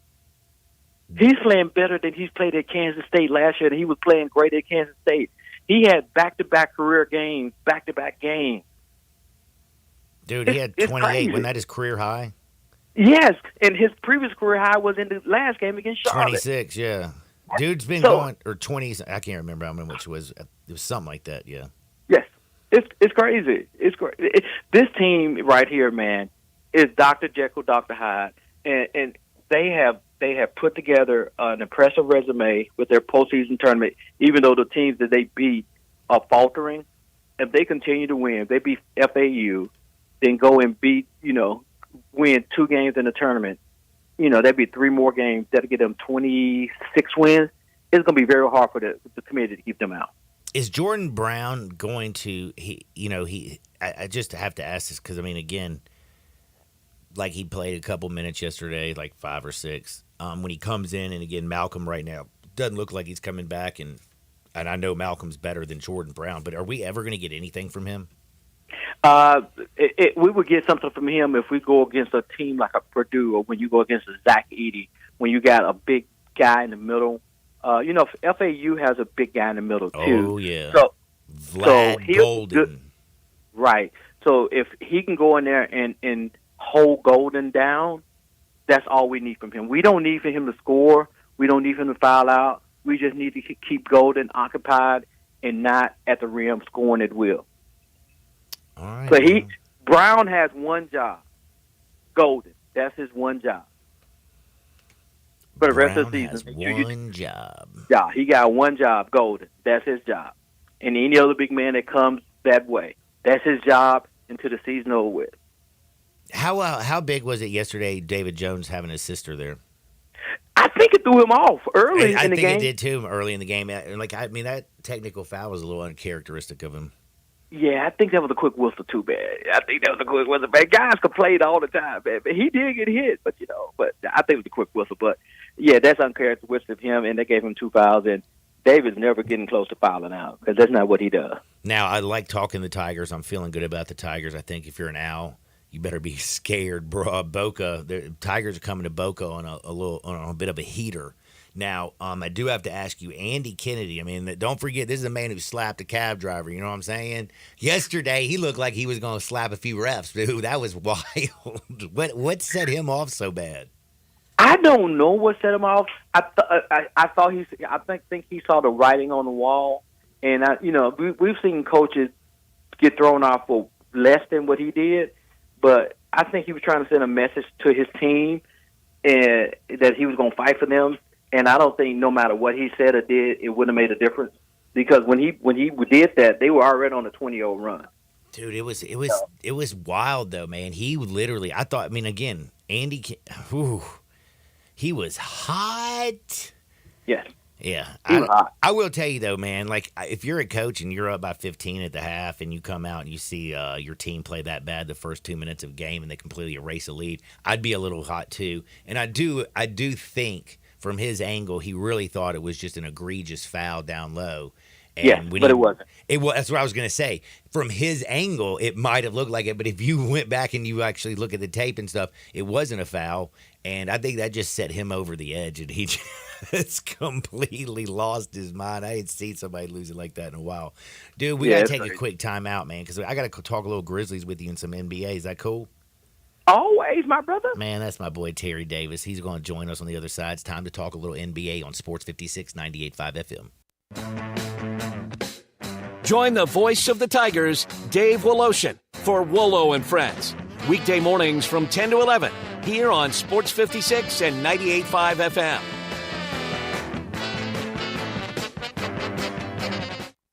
He's playing better than he's played at Kansas State last year, and he was playing great at Kansas State. He had back-to-back career games, back-to-back games. Dude, he had 28. Wasn't that his career high? Yes, and his previous career high was in the last game against Charlotte. 26, yeah. Dude's been going, or 20, I can't remember how many, which was, it was something like that, yeah. Yes, it's crazy. It's crazy. This team right here, man, is Dr. Jekyll, Dr. Hyde, and they have put together an impressive resume with their postseason tournament, even though the teams that they beat are faltering. If they continue to win, if they beat FAU, then go and beat, win 2 games in the tournament, that'd be 3 more games. That'll get them 26 wins. It's going to be very hard for the committee to keep them out. Is Jordan Brown going to, I just have to ask this because, again, like he played a couple minutes yesterday, like 5 or 6. When he comes in, and again, Malcolm right now doesn't look like he's coming back, and I know Malcolm's better than Jordan Brown, but are we ever going to get anything from him? We would get something from him if we go against a team like a Purdue, or when you go against a Zach Edey, when you got a big guy in the middle. FAU has a big guy in the middle too. Oh yeah, Vlad Golden. Right. So if he can go in there and hold Golden down, that's all we need from him. We don't need for him to score. We don't need him to foul out. We just need to keep Golden occupied and not at the rim scoring at will. All right. So Brown has one job. Golden. That's his one job. For the rest of the season. One job. Yeah, he got one job, Golden. That's his job. And any other big man that comes that way, that's his job until the season over with. How big was it yesterday, David Jones having his sister there? I think it threw him off early in the game. I think it did too early in the game. That technical foul was a little uncharacteristic of him. Yeah, I think that was a quick whistle too, man. I think that was a quick whistle, man. Guys complain all the time, man. But he did get hit, but I think it was a quick whistle. But yeah, that's uncharacteristic of him, and they gave him 2 fouls. And David's never getting close to fouling out because that's not what he does. Now, I like talking the Tigers. I'm feeling good about the Tigers. I think if you're an Owl, you better be scared, bro. Boca, the Tigers are coming to Boca on a bit of a heater. Now, I do have to ask you, Andy Kennedy. Don't forget, this is a man who slapped a cab driver. You know what I'm saying? Yesterday, he looked like he was going to slap a few refs. Dude, that was wild. What set him off so bad? I don't know what set him off. I think he saw the writing on the wall, and we've seen coaches get thrown off for less than what he did, but I think he was trying to send a message to his team and that he was going to fight for them. And I don't think no matter what he said or did, it wouldn't have made a difference because when he did that, they were already on a 20-0 run. Dude, it was wild though, man. He literally, I thought. Again, Andy, he was hot. Yes. Yeah. Hot. I will tell you though, man. Like if you're a coach and you're up by 15 at the half, and you come out and you see your team play that bad the first 2 minutes of game, and they completely erase a lead, I'd be a little hot too. And I do think. From his angle, he really thought it was just an egregious foul down low. And but it wasn't. That's what I was going to say. From his angle, it might have looked like it, but if you went back and you actually look at the tape and stuff, it wasn't a foul. And I think that just set him over the edge, and he just completely lost his mind. I ain't seen somebody lose it like that in a while. Dude, we got to take a quick time out, man, because I got to talk a little Grizzlies with you and some NBA. Is that cool? Always, my brother. Man, that's my boy Terry Davis. He's going to join us on the other side. It's time to talk a little NBA on Sports 56 98.5 FM. Join the voice of the Tigers, Dave Woloshin, for Wolo and Friends. Weekday mornings from 10 to 11 here on Sports 56 and 98.5 FM.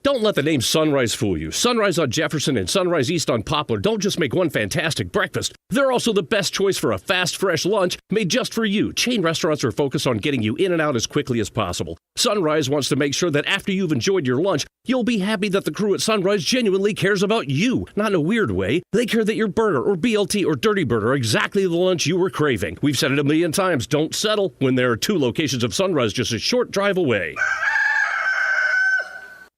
Don't let the name Sunrise fool you. Sunrise on Jefferson and Sunrise East on Poplar don't just make one fantastic breakfast. They're also the best choice for a fast, fresh lunch made just for you. Chain restaurants are focused on getting you in and out as quickly as possible. Sunrise wants to make sure that after you've enjoyed your lunch, you'll be happy that the crew at Sunrise genuinely cares about you. Not in a weird way. They care that your burger or BLT or Dirty Bird are exactly the lunch you were craving. We've said it a million times. Don't settle when there are 2 locations of Sunrise just a short drive away.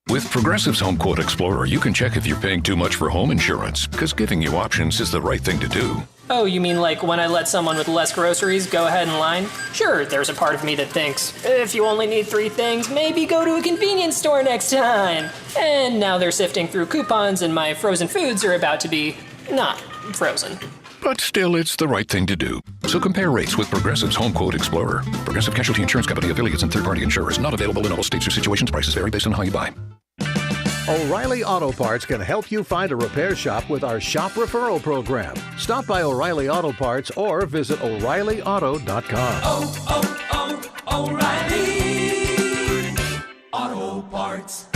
With Progressive's Home Quote Explorer, you can check if you're paying too much for home insurance, because giving you options is the right thing to do. Oh, you mean like when I let someone with less groceries go ahead in line? Sure, there's a part of me that thinks, if you only need 3 things, maybe go to a convenience store next time. And now they're sifting through coupons and my frozen foods are about to be not frozen. But still, it's the right thing to do. So compare rates with Progressive's Home Quote Explorer. Progressive Casualty Insurance Company, affiliates, and third-party insurers. Not available in all states or situations. Prices vary based on how you buy. O'Reilly Auto Parts can help you find a repair shop with our shop referral program. Stop by O'Reilly Auto Parts or visit O'ReillyAuto.com. O'Reilly Auto Parts.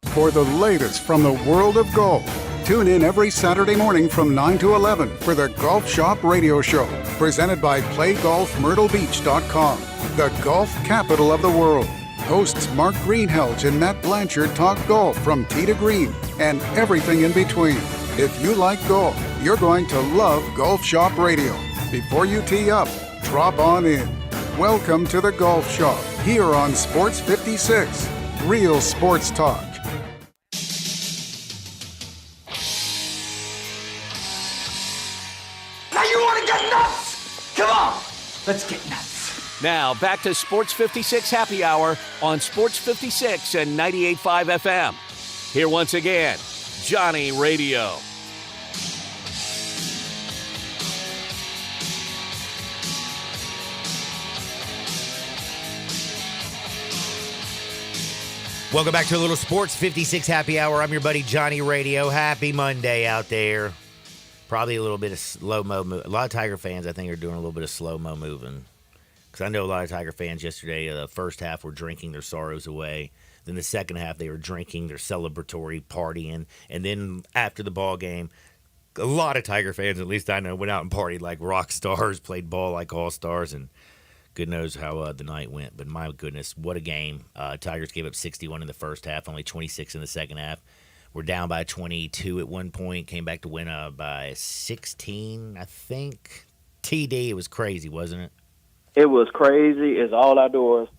For the latest from the world of golf, tune in every Saturday morning from 9 to 11 for the Golf Shop Radio Show, presented by PlayGolfMyrtleBeach.com, the golf capital of the world. Hosts Mark Greenhelge and Matt Blanchard talk golf from tee to green and everything in between. If you like golf, you're going to love Golf Shop Radio. Before you tee up, drop on in. Welcome to the Golf Shop, here on Sports 56. Real sports talk. Now you want to get nuts? Come on, let's get nuts. Now, back to Sports 56 Happy Hour on Sports 56 and 98.5 FM. Here once again, Johnny Radio. Welcome back to a little Sports 56 Happy Hour. I'm your buddy Johnny Radio. Happy Monday out there. Probably a little bit of slow-mo moving. A lot of Tiger fans, I think, are doing a little bit of slow-mo moving. Because I know a lot of Tiger fans yesterday, the first half were drinking their sorrows away. Then the second half, they were drinking their celebratory, partying. And then after the ball game, a lot of Tiger fans, at least I know, went out and partied like rock stars, played ball like all stars, and good knows how the night went. But my goodness, what a game. Tigers gave up 61 in the first half, only 26 in the second half. We're down by 22 at one point, came back to win by 16, I think. TD, it was crazy, wasn't it? It was crazy. It's all outdoors.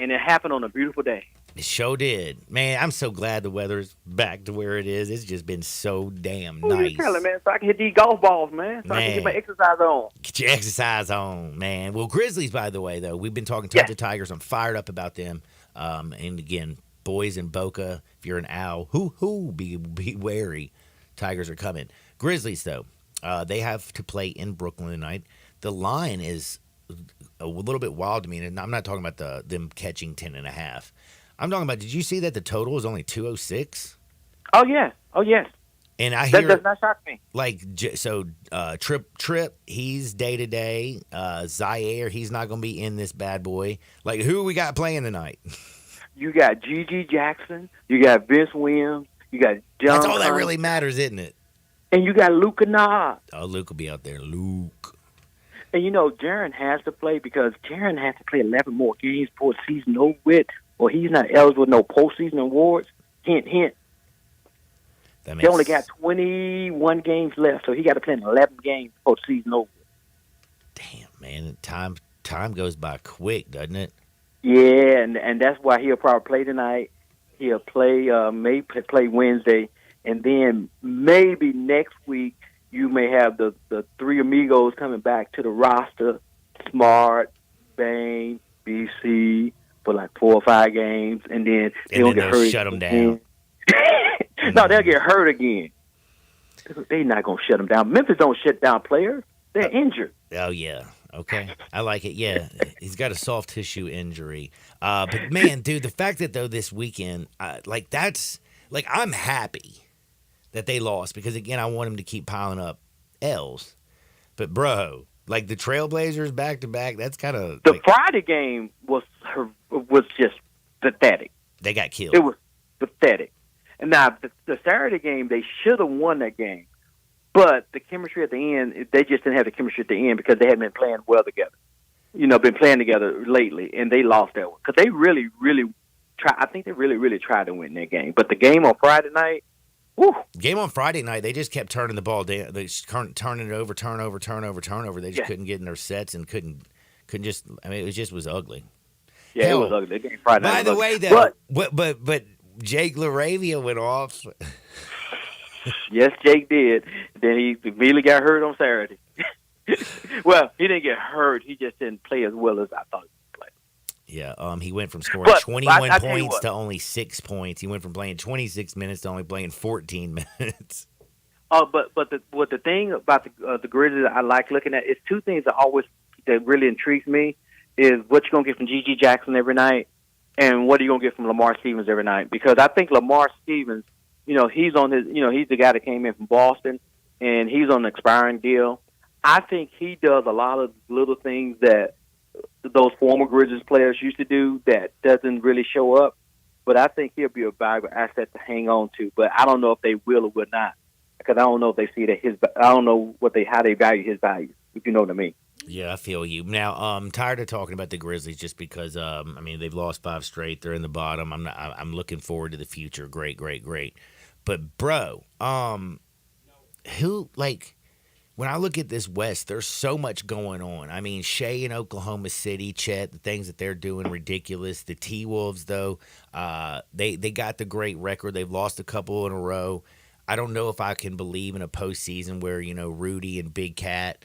And it happened on a beautiful day. It sure did. Man, I'm so glad the weather's back to where it is. It's just been so damn nice. You telling, man, so I can hit these golf balls, man. So I can get my exercise on. Get your exercise on, man. Well, Grizzlies, by the way, though, we've been talking tons of Tigers. I'm fired up about them. And again, boys in Boca, if you're an owl, be wary. Tigers are coming. Grizzlies, though, they have to play in Brooklyn tonight. The line is a little bit wild to me, and I'm not talking about them catching 10.5. I'm talking about, did you see that the total is only 206? Oh, yeah. Oh, yes. And I hear that does not shock me. Like, so Trip, he's day-to-day. Zaire, he's not going to be in this bad boy. Like, who we got playing tonight? You got Gigi Jackson. You got Vince Williams. You got John. That's all that really matters, isn't it? And you got Luke Kennard. Oh, Luke will be out there. Luke. And, you know, Jaron has to play because Jaron has to play 11 more games before the season over with, or he's not eligible for no postseason awards. Hint, hint. They only got 21 games left, so he got to play in 11 games before the season over. Damn, man. Time goes by quick, doesn't it? Yeah, and that's why he'll probably play tonight. He'll play, maybe play Wednesday, and then maybe next week you may have the three amigos coming back to the roster: Smart, Bain, BC for like 4 or 5 games, and then they'll get hurt. Shut them down. No, they'll get hurt again. They're not going to shut them down. Memphis don't shut down players. They're injured. Oh, yeah. Okay. I like it. Yeah. He's got a soft tissue injury. But, man, dude, the fact that, though, this weekend, I'm happy that they lost because, again, I want them to keep piling up L's. But, bro, like the Trailblazers back-to-back, that's kind of... The Friday game was just pathetic. They got killed. pathetic. And now the Saturday game, they should have won that game, but the chemistry at the end, they just didn't have the chemistry at the end because they hadn't been playing well together. Been playing together lately, and they lost that one because they really, really tried. I think they really, really tried to win that game. But the game on Friday night, Game on Friday night, they just kept turning the ball down. They just turning it over, turnover. They just couldn't get in their sets and couldn't just. I mean, it was ugly. Yeah, it was ugly. The game Friday night. By the way, though, but Jake LaRavia went off. Yes, Jake did. Then he immediately got hurt on Saturday. Well, he didn't get hurt. He just didn't play as well as I thought he would play. Yeah, he went from scoring 21 points to only 6 points. He went from playing 26 minutes to only playing 14 minutes. But the thing about the Grizzlies that I like looking at is two things that really intrigues me is what you're gonna get from G.G. Jackson every night, and what are you gonna get from Lamar Stevens every night? Because I think Lamar Stevens, he's on his, he's the guy that came in from Boston, and he's on an expiring deal. I think he does a lot of little things that those former Grizzlies players used to do that doesn't really show up. But I think he'll be a valuable asset to hang on to. But I don't know if they will or will not, because I don't know if they see that I don't know how they value his value. If you know what I mean. Yeah, I feel you. Now, I'm tired of talking about the Grizzlies just because they've lost 5 straight. They're in the bottom. I'm looking forward to the future. Great. But bro, when I look at this West, there's so much going on. I mean, Shea in Oklahoma City, Chet, the things that they're doing, ridiculous. The T-Wolves, though, they got the great record. They've lost a couple in a row. I don't know if I can believe in a postseason where, Rudy and Big Cat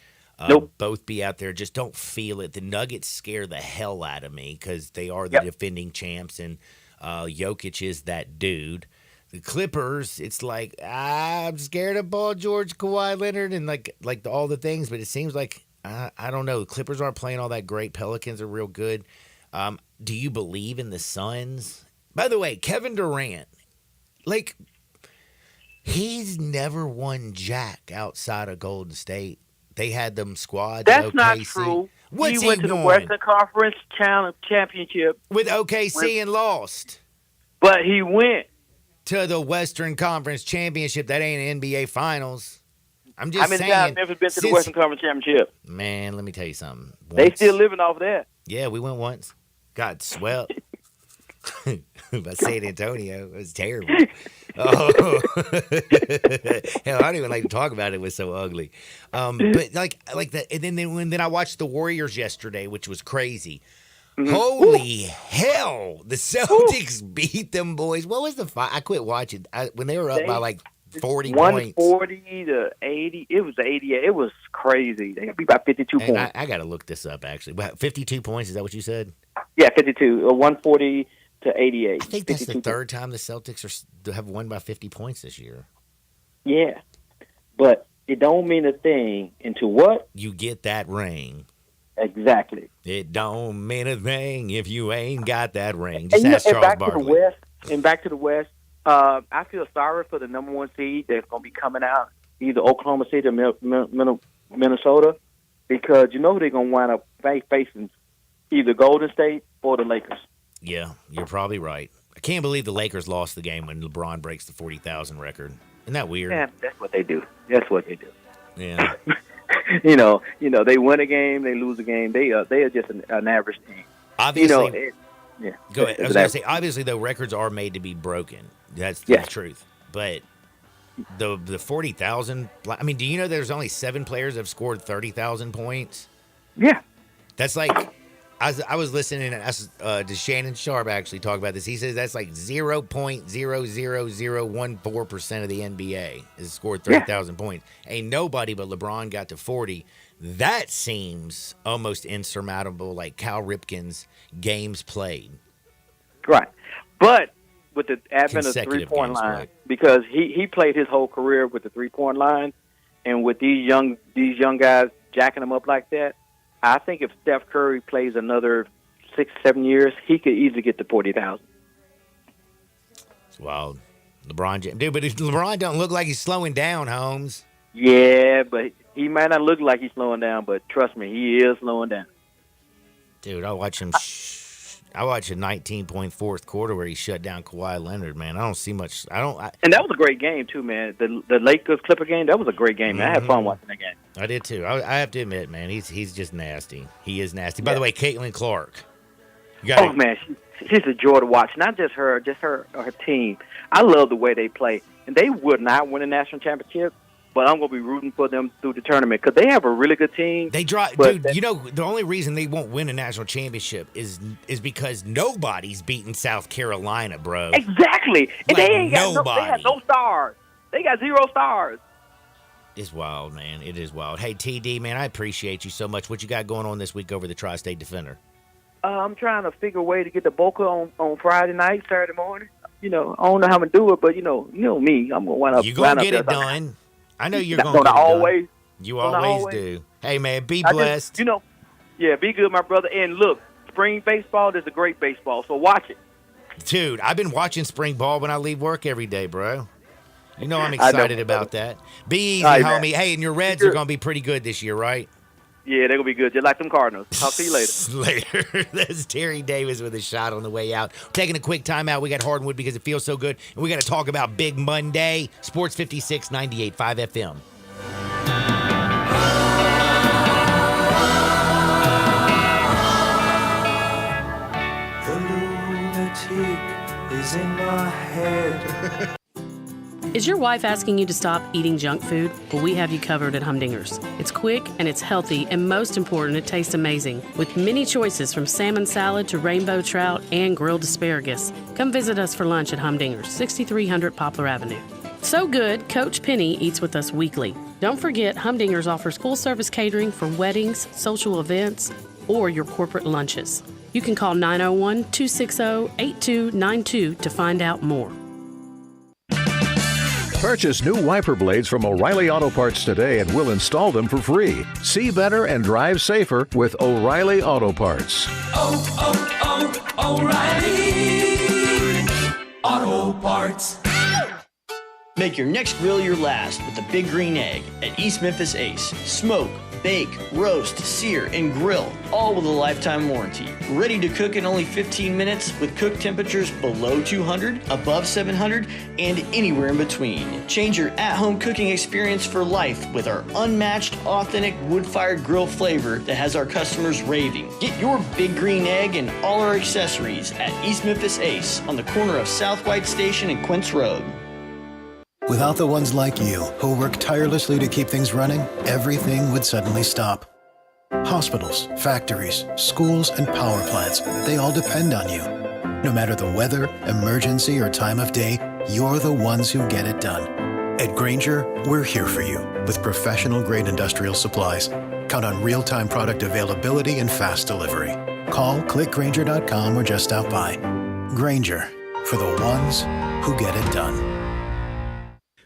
both be out there. Just don't feel it. The Nuggets scare the hell out of me because they are the defending champs, and Jokic is that dude. The Clippers, it's like, I'm scared of Paul George, Kawhi Leonard, and like all the things, but it seems like, I don't know, the Clippers aren't playing all that great. Pelicans are real good. Do you believe in the Suns? By the way, Kevin Durant, he's never won jack outside of Golden State. They had them squads. That's not true. He went to the Western Conference Championship with OKC and lost. But he went to the Western Conference Championship. That ain't NBA Finals. I'm just saying. How many times Memphis been to the Western Conference Championship? Man, let me tell you something. They still living off that. Yeah, we went once. Got swept by San Antonio. It was terrible. Oh, hell, I don't even like to talk about it. It was so ugly. But like that, and then I watched the Warriors yesterday, which was crazy. Mm-hmm. Holy hell! The Celtics beat them boys. What was the fight? I quit watching when they were up by 40 points. 140 to 80. It was 88. It was crazy. They got beat by 52 points. I got to look this up actually. 52 points. Is that what you said? Yeah, 52. 140 to 88. I think that's the third time the Celtics have won by 50 points this year. Yeah, but it don't mean a thing until what? You get that ring. Exactly. It don't mean a thing if you ain't got that ring. Just ask Charles Barkley. Back to the West, I feel sorry for the number 1 seed that's going to be coming out, either Oklahoma City or Minnesota, because you know they're going to wind up facing either Golden State or the Lakers. Yeah, you're probably right. I can't believe the Lakers lost the game when LeBron breaks the 40,000 record. Isn't that weird? Yeah, that's what they do. Yeah. They win a game, they lose a game. They are just an average team. Obviously, Go ahead. I was going to say, obviously, though, records are made to be broken. That's the truth. But the 40,000. I mean, do you know there's only 7 players that have scored 30,000 points? Yeah, that's like. I was listening to Shannon Sharp actually talk about this. He says that's like 0.00014% of the NBA has scored 30,000 points. Ain't nobody but LeBron got to 40. That seems almost insurmountable, like Cal Ripken's games played. Right. But with the advent of the three-point line, because he played his whole career with the three-point line, and with these young guys jacking them up like that, I think if Steph Curry plays another 6-7 years, he could easily get to 40,000. Well, LeBron, dude, but if LeBron don't look like he's slowing down, Holmes. Yeah, but he might not look like he's slowing down, but trust me, he is slowing down. Dude, I watch him I watched a 19-point fourth quarter where he shut down Kawhi Leonard, man. I don't see much. And that was a great game, too, man. The Lakers-Clipper game, that was a great game, man. I had fun watching that game. I did, too. I have to admit, man, he's just nasty. He is nasty. By the way, Caitlin Clark. Man, she's a joy to watch. Not just her team. I love the way they play. And they would not win a national championship, but I'm going to be rooting for them through the tournament because they have a really good team. Dude, you know, the only reason they won't win a national championship is because nobody's beating South Carolina, bro. Exactly. And Like they ain't got nobody. they got no stars. They got 0 stars. It's wild, man. It is wild. Hey, TD, man, I appreciate you so much. What you got going on this week over the Tri-State Defender? I'm trying to figure a way to get the Boca on Friday night, Saturday morning. You know, I don't know how I'm going to do it, but, you know me. I'm going to wind up. You're going to get it done. I know you're going to get it always. done. You always do. Hey, man, be blessed. Be good, my brother. And look, spring baseball is a great baseball, so watch it. Dude, I've been watching spring ball when I leave work every day, bro. You know I'm excited about that. Be easy, homie. Man. Hey, and your Reds are going to be pretty good this year, right? Yeah, they're going to be good, just like them Cardinals. Talk to you later. Later. That's Terry Davis with a shot on the way out. Taking a quick timeout. We got Hardwood because it feels so good. And we got to talk about Big Monday. Sports 56, 98.5 FM. The lunatic is in my head. Is your wife asking you to stop eating junk food? Well, we have you covered at Humdinger's. It's quick and it's healthy, and most important, it tastes amazing. With many choices from salmon salad to rainbow trout and grilled asparagus. Come visit us for lunch at Humdinger's, 6300 Poplar Avenue. So good, Coach Penny eats with us weekly. Don't forget, Humdinger's offers full-service catering for weddings, social events, or your corporate lunches. You can call 901-260-8292 to find out more. Purchase new wiper blades from O'Reilly Auto Parts today and we'll install them for free. See better and drive safer with O'Reilly Auto Parts. O'Reilly Auto Parts. Make your next grill your last with the Big Green Egg at East Memphis Ace. Smoke, bake, roast, sear, and grill, all with a lifetime warranty. Ready to cook in only 15 minutes with cook temperatures below 200, above 700, and anywhere in between. Change your at-home cooking experience for life with our unmatched, authentic wood-fired grill flavor that has our customers raving. Get your Big Green Egg and all our accessories at East Memphis Ace on the corner of South White Station and Quince Road. Without the ones like you, who work tirelessly to keep things running, everything would suddenly stop. Hospitals, factories, schools, and power plants, they all depend on you. No matter the weather, emergency, or time of day, you're the ones who get it done. At Grainger, we're here for you with professional-grade industrial supplies. Count on real-time product availability and fast delivery. Call, clickgrainger.com, or just stop by. Grainger, for the ones who get it done.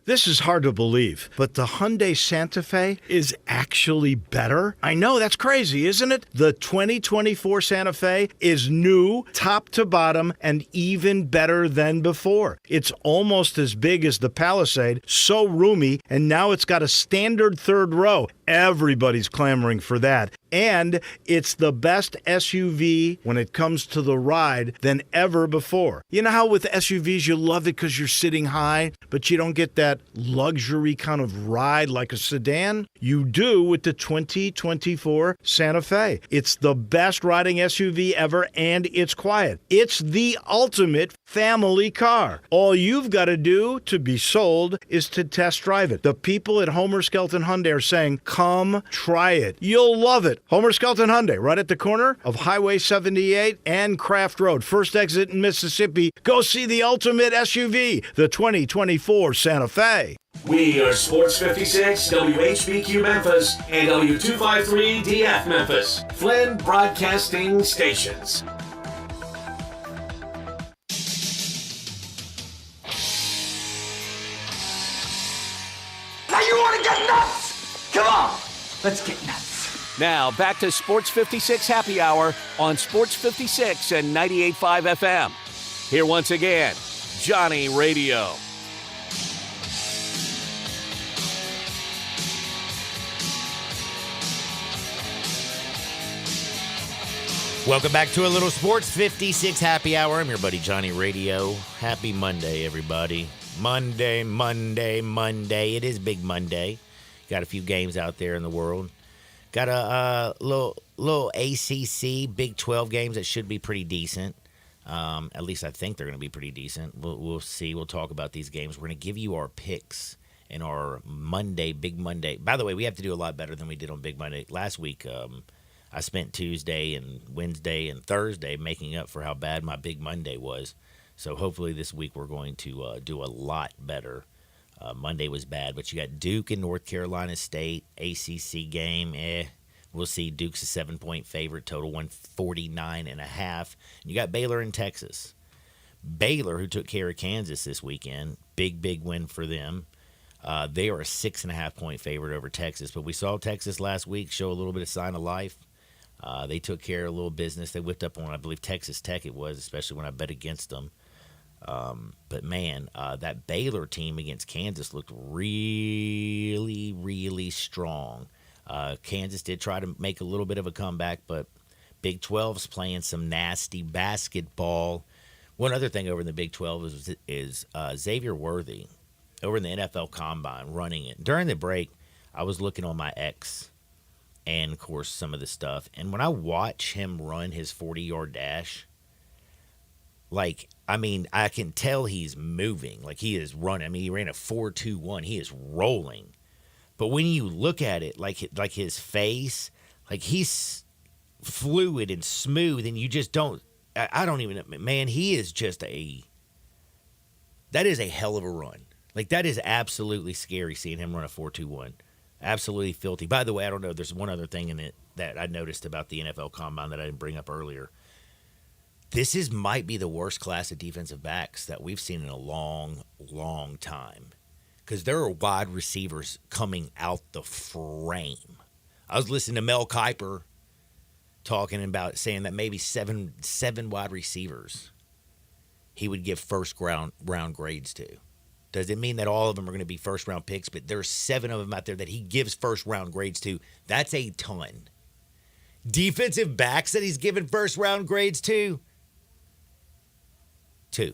This is hard to believe, but the Hyundai Santa Fe is actually better. I know, that's crazy, isn't it? The 2024 Santa Fe is new, top to bottom, and even better than before. It's almost as big as the Palisade, so roomy, and now it's got a standard third row. Everybody's clamoring for that. And it's the best SUV when it comes to the ride than ever before. You know how with SUVs you love it because you're sitting high, but you don't get that luxury kind of ride like a sedan? You do with the 2024 Santa Fe. It's the best riding SUV ever, and it's quiet. It's the ultimate family car. All you've got to do to be sold is to test drive it. The people at Homer Skelton Hyundai are saying, come try it. You'll love it. Homer Skelton Hyundai, right at the corner of Highway 78 and Craft Road. First exit in Mississippi. Go see the ultimate SUV, the 2024 Santa Fe. We are Sports 56, WHBQ Memphis, and W253DF Memphis, Flynn Broadcasting Stations. Now you want to get nuts? Come on, let's get nuts. Now back to Sports 56 Happy Hour on Sports 56 and 98.5 FM. Here once again, Johnny Radio. Welcome back to a little Sports 56 Happy Hour. I'm your buddy Johnny Radio. Happy Monday, everybody. Monday. It is Big Monday. Got a few games out there in the world. Got a little ACC Big 12 games that should be pretty decent. At least I think they're going to be pretty decent. We'll see. We'll talk about these games. We're going to give you our picks in our Monday, Big Monday. By the way, we have to do a lot better than we did on Big Monday. Last week, I spent Tuesday and Wednesday and Thursday making up for how bad my Big Monday was. So hopefully this week we're going to do a lot better. Monday was bad, but you got Duke and North Carolina State, ACC game. We'll see. Duke's a 7-point favorite, total 149.5. And you got Baylor in Texas. Baylor, who took care of Kansas this weekend, big win for them. They are a 6.5-point favorite over Texas, but we saw Texas last week show a little bit of sign of life. They took care of a little business. They whipped up on, I believe, Texas Tech it was, especially when I bet against them. But, man, that Baylor team against Kansas looked really strong. Kansas did try to make a little bit of a comeback, but Big 12's playing some nasty basketball. One other thing over in the Big 12 is Xavier Worthy over in the NFL Combine running it. During the break, I was looking on my X and, of course, some of the stuff. And when I watch him run his 40-yard dash, I can tell he's moving. Like, he is running. I mean, he ran a 4.21. He is rolling. But when you look at it, like his face, like he's fluid and smooth, and you just don't – I don't even – man, he is just that is a hell of a run. Like, that is absolutely scary seeing him run a 4.21. Absolutely filthy. By the way, I don't know. There's one other thing in it that I noticed about the NFL Combine that I didn't bring up earlier. This might be the worst class of defensive backs that we've seen in a long time. Because there are wide receivers coming out the frame. I was listening to Mel Kiper talking about saying that maybe seven wide receivers he would give first round grades to. Does it mean that all of them are going to be first-round picks? But there's 7 of them out there that he gives first-round grades to. That's a ton. Defensive backs that he's given first-round grades to? 2.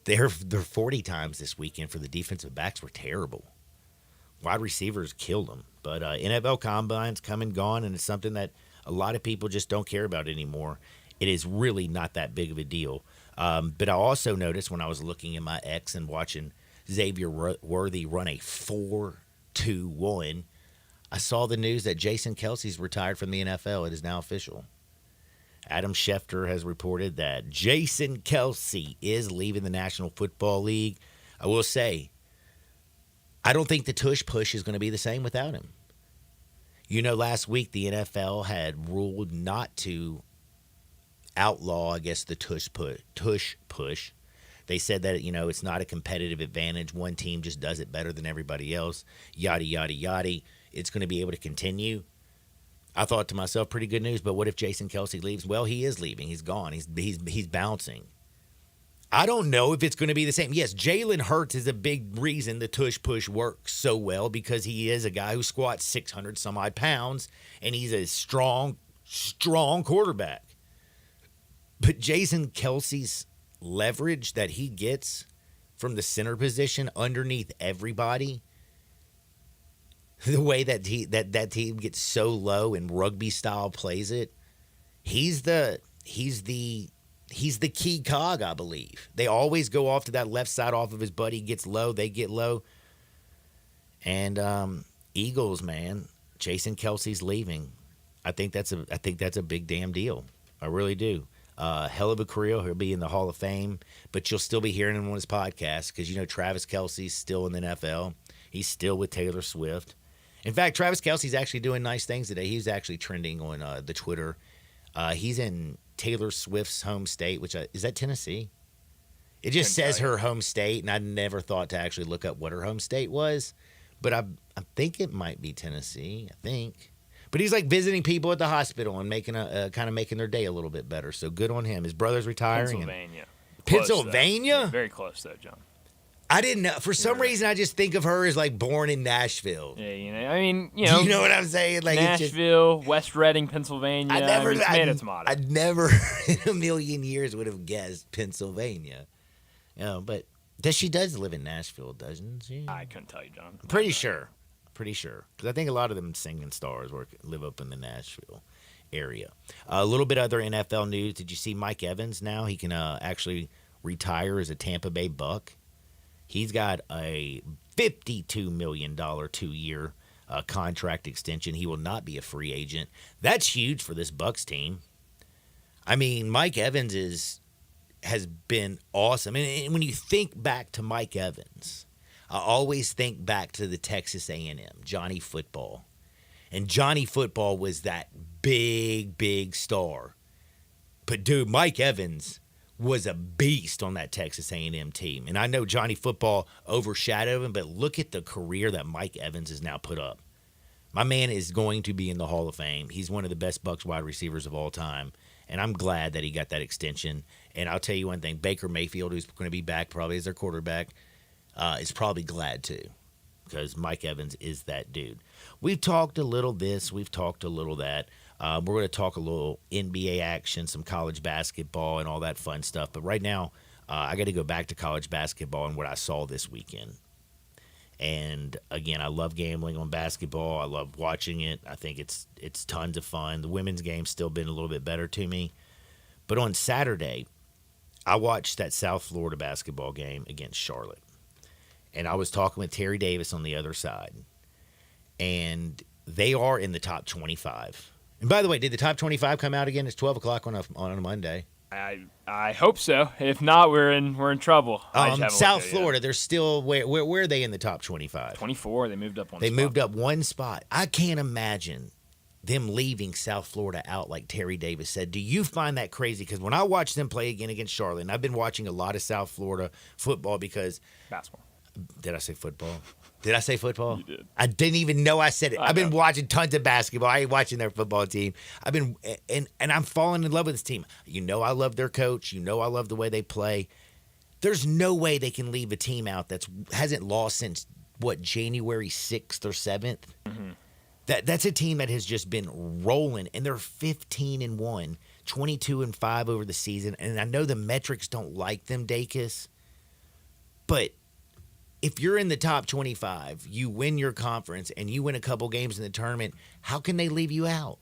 Their 40 times this weekend for the defensive backs were terrible. Wide receivers killed them. But NFL Combine's come and gone, and it's something that a lot of people just don't care about anymore. It is really not that big of a deal. But I also noticed when I was looking at my X and watching Xavier Worthy run a 4.21, I saw the news that Jason Kelce's retired from the NFL. It is now official. Adam Schefter has reported that Jason Kelce is leaving the National Football League. I will say, I don't think the tush push is going to be the same without him. You know, last week the NFL had ruled not to outlaw, I guess, the tush push. They said that, you know, it's not a competitive advantage. One team just does it better than everybody else. Yada, yada, yada. It's going to be able to continue. I thought to myself, pretty good news, but what if Jason Kelce leaves? Well, he is leaving. He's gone. He's bouncing. I don't know if it's going to be the same. Yes, Jalen Hurts is a big reason the tush push works so well because he is a guy who squats 600 some odd pounds, and he's a strong quarterback. But Jason Kelce's leverage that he gets from the center position underneath everybody, the way that that team gets so low and rugby style plays it, he's the key cog, I believe. They always go off to that left side off of his butt. He gets low, they get low. And Eagles, man, Jason Kelce's leaving. I think that's a big damn deal. I really do. Hell of a career. He'll be in the Hall of Fame, but you'll still be hearing him on his podcast because, you know, Travis Kelce's still in the NFL. He's still with Taylor Swift. In fact, Travis Kelce's actually doing nice things today. He's actually trending on the Twitter. He's in Taylor Swift's home state, which is that Tennessee? It just says her home state, and I never thought to actually look up what her home state was, but I think it might be Tennessee. I think. But he's like visiting people at the hospital and making making their day a little bit better. So good on him. His brother's retiring. Pennsylvania. Pennsylvania? Yeah, very close though, John. I didn't know. For some reason, I just think of her as like born in Nashville. Yeah, I mean, Do you know what I'm saying? Like Nashville, West Reading, Pennsylvania. Tomato. I'd never in a million years would have guessed Pennsylvania. But she does live in Nashville, doesn't she? I couldn't tell you, John. Pretty sure. Because I think a lot of them singing stars live up in the Nashville area. A little bit other NFL news. Did you see Mike Evans now? He can actually retire as a Tampa Bay Buck. He's got a $52 million 2-year contract extension. He will not be a free agent. That's huge for this Bucs team. I mean, Mike Evans has been awesome. And when you think back to Mike Evans, I always think back to the Texas A&M, Johnny Football. And Johnny Football was that big, big star. But, dude, Mike Evans was a beast on that Texas A&M team. And I know Johnny Football overshadowed him, but look at the career that Mike Evans has now put up. My man is going to be in the Hall of Fame. He's one of the best Bucs wide receivers of all time. And I'm glad that he got that extension. And I'll tell you one thing, Baker Mayfield, who's going to be back probably as their quarterback, is probably glad too, because Mike Evans is that dude. We've talked a little this, we've talked a little that. We're going to talk a little NBA action, some college basketball, and all that fun stuff. But right now, I got to go back to college basketball and what I saw this weekend. And again, I love gambling on basketball. I love watching it. I think it's tons of fun. The women's game's still been a little bit better to me. But on Saturday, I watched that South Florida basketball game against Charlotte. And I was talking with Terry Davis on the other side. And they are in the top 25. And by the way, did the top 25 come out again? It's 12 o'clock on a Monday. I hope so. If not, we're in trouble. South Florida, they're still where are they in the top 25? 24. They moved up one. They moved up one spot. I can't imagine them leaving South Florida out like Terry Davis said. Do you find that crazy? Because when I watched them play again against Charlotte, and I've been watching a lot of South Florida football because basketball. Did I say football? Did I say football? You did. I didn't even know I said it. I've been watching tons of basketball. I ain't watching their football team. I've been and I'm falling in love with this team. You know I love their coach. You know I love the way they play. There's no way they can leave a team out that hasn't lost since January 6th or 7th. Mm-hmm. That's a team that has just been rolling, and they're 15-1, 22-5 over the season. And I know the metrics don't like them, Dacus, but if you're in the top 25, you win your conference, and you win a couple games in the tournament, how can they leave you out?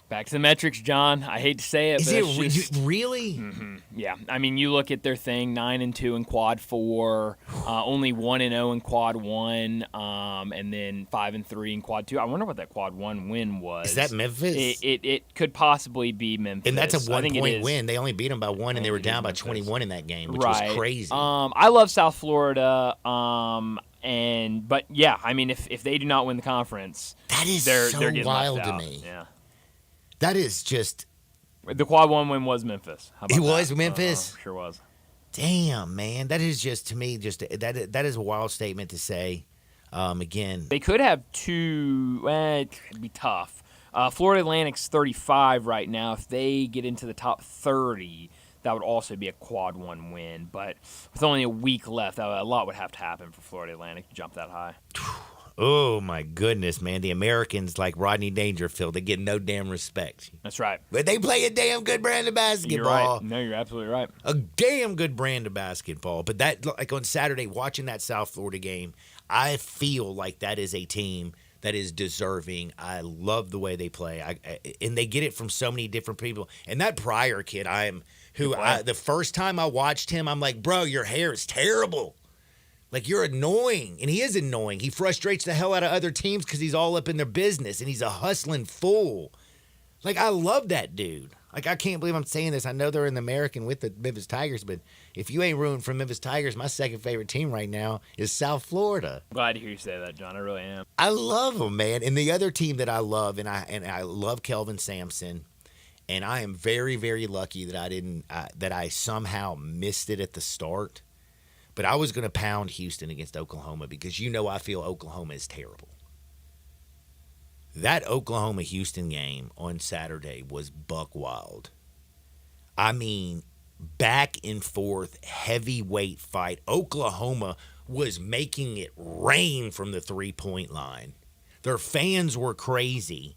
Back to the metrics, John. I hate to say it, but it's really? Mm-hmm. Yeah. I mean, you look at their thing: 9-2 in quad 4, only 1-0 in quad 1, and then 5-3 in quad 2. I wonder what that quad 1 win was. Is that Memphis? It could possibly be Memphis, and that's a 1-point win. They only beat them by 1, and they were down by 21 in that game, which was crazy. I love South Florida. But yeah, I mean, if they do not win the conference, that is they're so getting wild left to out. me. Yeah. That is just. The quad 1 win was Memphis. How about it was Memphis? Sure was. Damn, man. That is just, to me, that is a wild statement to say. Again. They could have two. It'd be tough. Florida Atlantic's 35 right now. If they get into the top 30, that would also be a quad 1 win. But with only a week left, a lot would have to happen for Florida Atlantic to jump that high. Oh, my goodness, man. The Americans, like Rodney Dangerfield, they get no damn respect. That's right. But they play a damn good brand of basketball. You're right. No, you're absolutely right. A damn good brand of basketball. But that, like on Saturday, watching that South Florida game, I feel like that is a team that is deserving. I love the way they play. And they get it from so many different people. And that Pryor kid, the first time I watched him, I'm like, bro, your hair is terrible. Like, you're annoying. And he is annoying. He frustrates the hell out of other teams because he's all up in their business, and he's a hustling fool. Like, I love that dude. Like, I can't believe I'm saying this. I know they're in the American with the Memphis Tigers, but if you ain't rooting for Memphis Tigers, my second favorite team right now is South Florida. Glad to hear you say that, John. I really am. I love them, man. And the other team that I love, and I love Kelvin Sampson, and I am very, very lucky that I somehow missed it at the start. But I was going to pound Houston against Oklahoma because I feel Oklahoma is terrible. That Oklahoma-Houston game on Saturday was buck wild. I mean, back and forth heavyweight fight. Oklahoma was making it rain from the three-point line. Their fans were crazy.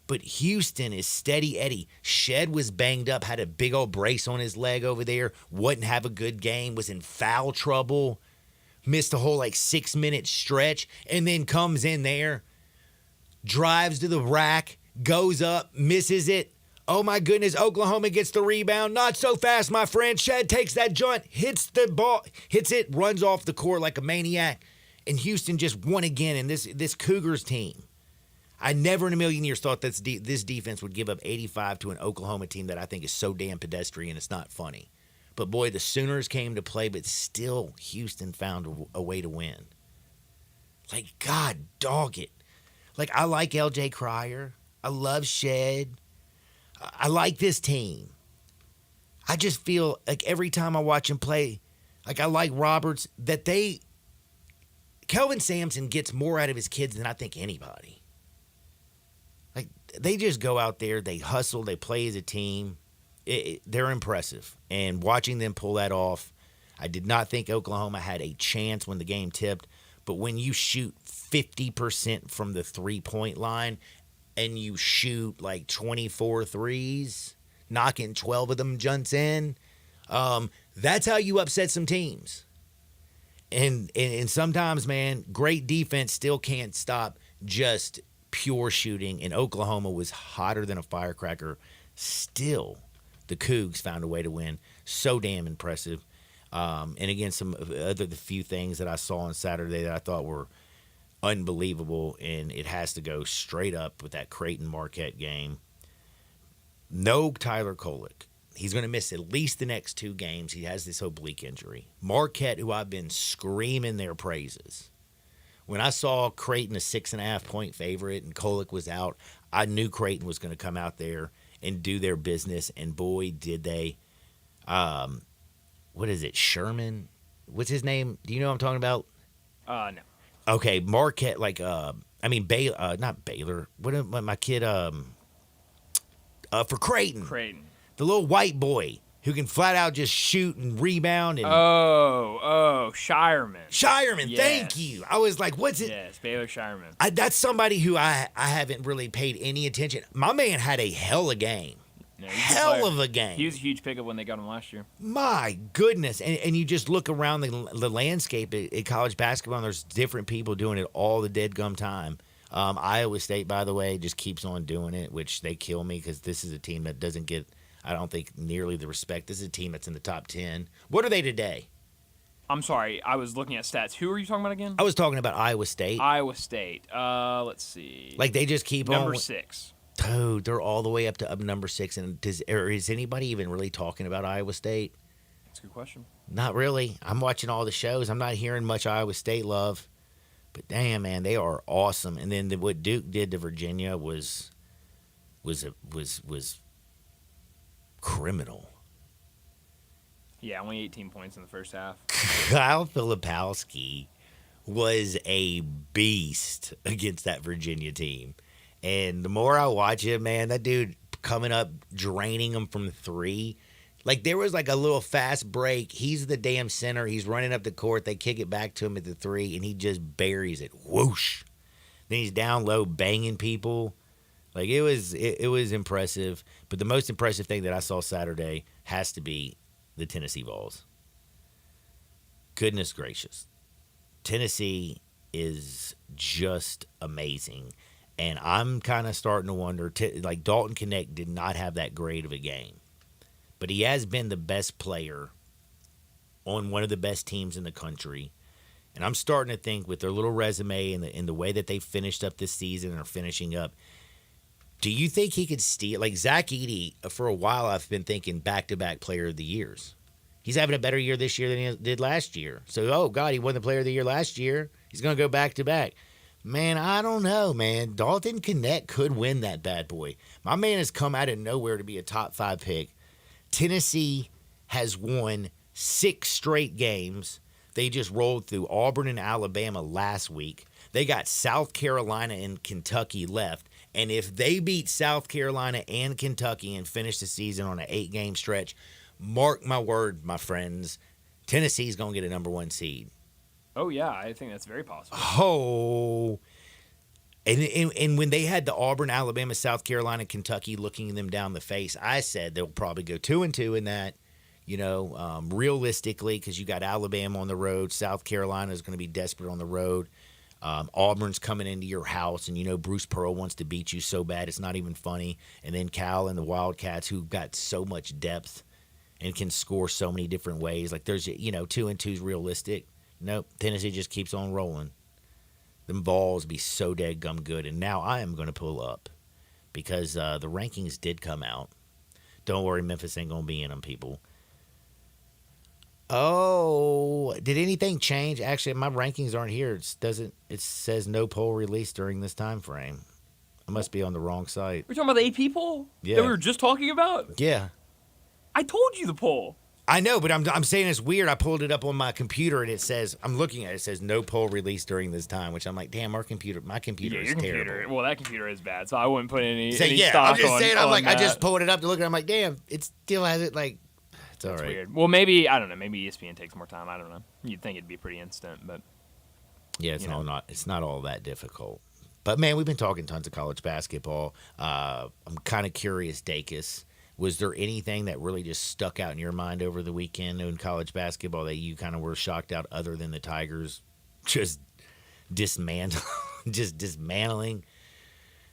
But Houston is steady Eddie. Shed was banged up, had a big old brace on his leg over there, wouldn't have a good game, was in foul trouble, missed a whole 6-minute stretch, and then comes in there, drives to the rack, goes up, misses it. Oh my goodness, Oklahoma gets the rebound. Not so fast, my friend. Shed takes that joint, hits the ball, hits it, runs off the court like a maniac. And Houston just won again. And this Cougars team, I never in a million years thought this defense would give up 85 to an Oklahoma team that I think is so damn pedestrian it's not funny. But boy, the Sooners came to play, but still Houston found a way to win. God dog it. I like LJ Cryer. I love Shed. I like this team. I just feel like every time I watch him play, I like Roberts, that Kelvin Sampson gets more out of his kids than I think anybody. They just go out there, they hustle, they play as a team. They're impressive. And watching them pull that off, I did not think Oklahoma had a chance when the game tipped. But when you shoot 50% from the three-point line and you shoot 24 threes, knocking 12 of them junts in, that's how you upset some teams. And sometimes, man, great defense still can't stop just pure shooting. And Oklahoma was hotter than a firecracker. Still, the Cougs found a way to win. So damn impressive. And again, some other the few things that I saw on Saturday that I thought were unbelievable, and it has to go straight up with that Creighton-Marquette game. No Tyler Kolek. He's going to miss at least the next 2 games. He has this oblique injury. Marquette, who I've been screaming their praises. When I saw Creighton a 6.5-point favorite and Kolek was out, I knew Creighton was going to come out there and do their business, and boy, did they. What is it, Sherman? What's his name? Do you know what I'm talking about? No. Okay, Marquette, Baylor, not Baylor. What am my kid, for Creighton. Creighton. The little white boy who can flat out just shoot and rebound. And Shireman. Shireman, Yes. thank you. I was like, what's it? Yes, Baylor Shireman. That's somebody who I haven't really paid any attention. My man had a hell of a game. No, Hell of a game. He was a huge pickup when they got him last year. My goodness. And you just look around the landscape at college basketball, and there's different people doing it all the dead gum time. Iowa State, by the way, just keeps on doing it, which they kill me because this is a team that doesn't get, I don't think, nearly the respect. This is a team that's in the top 10. What are they today? I'm sorry, I was looking at stats. Who are you talking about again? I was talking about Iowa State. Iowa State. Let's see. They just keep Number on. 6. Dude, they're all the way up to number 6. And is anybody even really talking about Iowa State? That's a good question. Not really. I'm watching all the shows. I'm not hearing much Iowa State love. But damn, man, they are awesome. And then what Duke did to Virginia was criminal. Yeah, only 18 points in the first half. Kyle Filipowski was a beast against that Virginia team. And the more I watch him, man, that dude coming up, draining them from 3. There was a little fast break. He's the damn center. He's running up the court. They kick it back to him at the 3, and he just buries it. Whoosh. Then he's down low banging people. It was impressive. But the most impressive thing that I saw Saturday has to be the Tennessee Vols. Goodness gracious. Tennessee is just amazing. And I'm kind of starting to wonder, Dalton Knecht did not have that great of a game. But he has been the best player on one of the best teams in the country. And I'm starting to think with their little resume and the way that they finished up this season and are finishing up, do you think he could steal? Zach Edey, for a while I've been thinking back-to-back player of the years. He's having a better year this year than he did last year. So, oh, God, he won the player of the year last year. He's going to go back-to-back. Man, I don't know, man. Dalton Knecht could win that bad boy. My man has come out of nowhere to be a top 5 pick. Tennessee has won 6 straight games. They just rolled through Auburn and Alabama last week. They got South Carolina and Kentucky left. And if they beat South Carolina and Kentucky and finish the season on an 8-game stretch, mark my word, my friends, Tennessee's going to get a number 1 seed. Oh, yeah, I think that's very possible. Oh. And when they had the Auburn, Alabama, South Carolina, Kentucky looking them down the face, I said they'll probably go 2-2 in that. Realistically, because you got Alabama on the road, South Carolina is going to be desperate on the road. Auburn's coming into your house, and Bruce Pearl wants to beat you so bad it's not even funny. And then Cal and the Wildcats, who got so much depth and can score so many different ways. Like there's 2-2 is realistic. Nope, Tennessee just keeps on rolling. Them balls be so dadgum good. And now I am going to pull up because the rankings did come out. Don't worry, Memphis ain't going to be in them, people. Oh, did anything change? Actually, my rankings aren't here. It says no poll released during this time frame. I must be on the wrong site. We're talking about the AP poll Yeah. that we were just talking about? Yeah. I told you the poll. I know, but I'm saying it's weird. I pulled it up on my computer and it says, I'm looking at it, it says no poll released during this time, which I'm like, damn, my computer is terrible. Well, that computer is bad, so I wouldn't put any I'm stock just on, saying, on I'm like, that. I just pulled it up to look at it. I'm like, damn, it still has it like, it's all That's right. weird. Well, maybe, I don't know, maybe ESPN takes more time. I don't know. You'd think it'd be pretty instant, but. Yeah, it's not all that difficult. But, man, we've been talking tons of college basketball. I'm kind of curious, Dacus. Was there anything that really just stuck out in your mind over the weekend in college basketball that you kind of were shocked out other than the Tigers just dismantling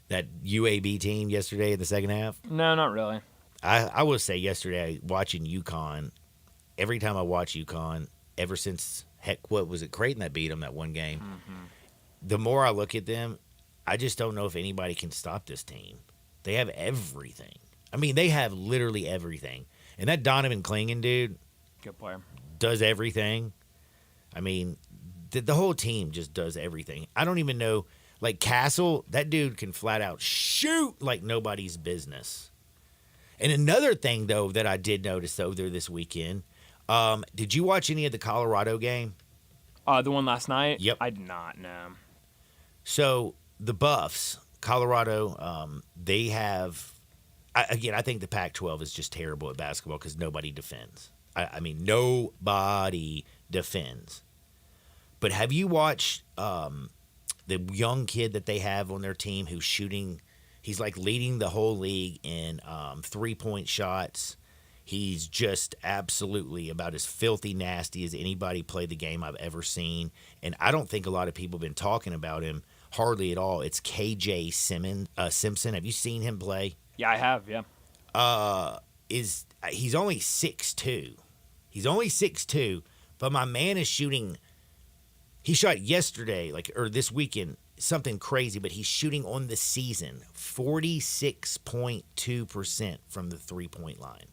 that UAB team yesterday in the second half? No, not really. I will say yesterday, watching UConn, every time I watch UConn, ever since, what was it, Creighton that beat them that one game, the more I look at them, I just don't know if anybody can stop this team. They have everything. I mean, they have literally everything. And that Donovan Clingan dude Good player. does everything. I mean, the whole team just does everything. I don't even know. Like Castle, that dude can flat out shoot like nobody's business. And another thing, though, that I did notice over this weekend, did you watch any of the Colorado game? The one last night? Yep. I did not, no. So the Buffs, Colorado, they have... I think the Pac-12 is just terrible at basketball because nobody defends. I mean, nobody defends. But have you watched the young kid that they have on their team who's shooting? He's like leading the whole league in 3-point shots. He's just absolutely about as filthy nasty as anybody play the game I've ever seen. And I don't think a lot of people have been talking about him hardly at all. It's KJ Simpson. Have you seen him play? Yeah, I have, yeah. He's only 6'2". He's only 6'2", but my man is shooting. He shot yesterday, or this weekend, something crazy, but he's shooting on the season 46.2% from the 3-point line.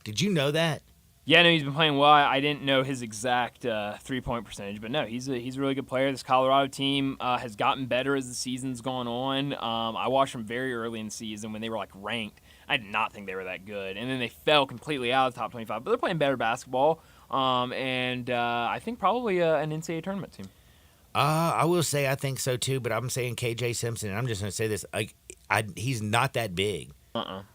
Did you know that? Yeah, no, he's been playing well. I didn't know his exact 3-point percentage, but no, he's a really good player. This Colorado team has gotten better as the season's gone on. I watched them very early in the season when they were ranked. I did not think they were that good, and then they fell completely out of the top 25. But they're playing better basketball, and I think probably an NCAA tournament team. I will say I think so too, but I'm saying KJ Simpson, and I'm just going to say this: he's not that big.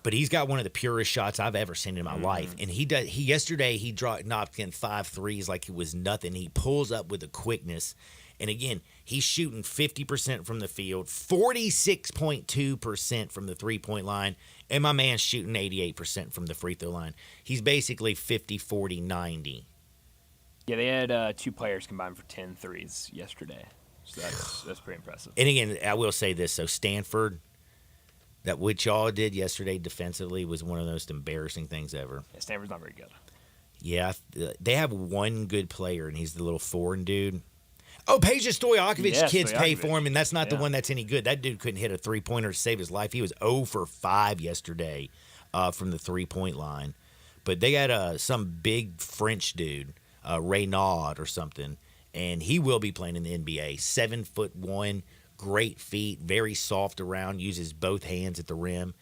But he's got one of the purest shots I've ever seen in my life. And yesterday he knocked in 5 threes like it was nothing. He pulls up with a quickness. And again, he's shooting 50% from the field, 46.2% from the 3-point line, and my man's shooting 88% from the free throw line. He's basically 50, 40, 90. Yeah, they had 2 players combined for 10 threes yesterday. So that's pretty impressive. And again, I will say this. So Stanford, that what y'all did yesterday defensively was one of the most embarrassing things ever. Yeah, Stanford's not very good. Yeah, they have one good player, and he's the little foreign dude. Oh, Peja Stojakovic, kids pay for him, and that's not the one that's any good. That dude couldn't hit a 3-pointer to save his life. He was 0 for 5 yesterday from the 3-point line. But they got some big French dude, Reynaud or something, and he will be playing in the NBA. 7'1", great feet, very soft around, uses both hands at the rim.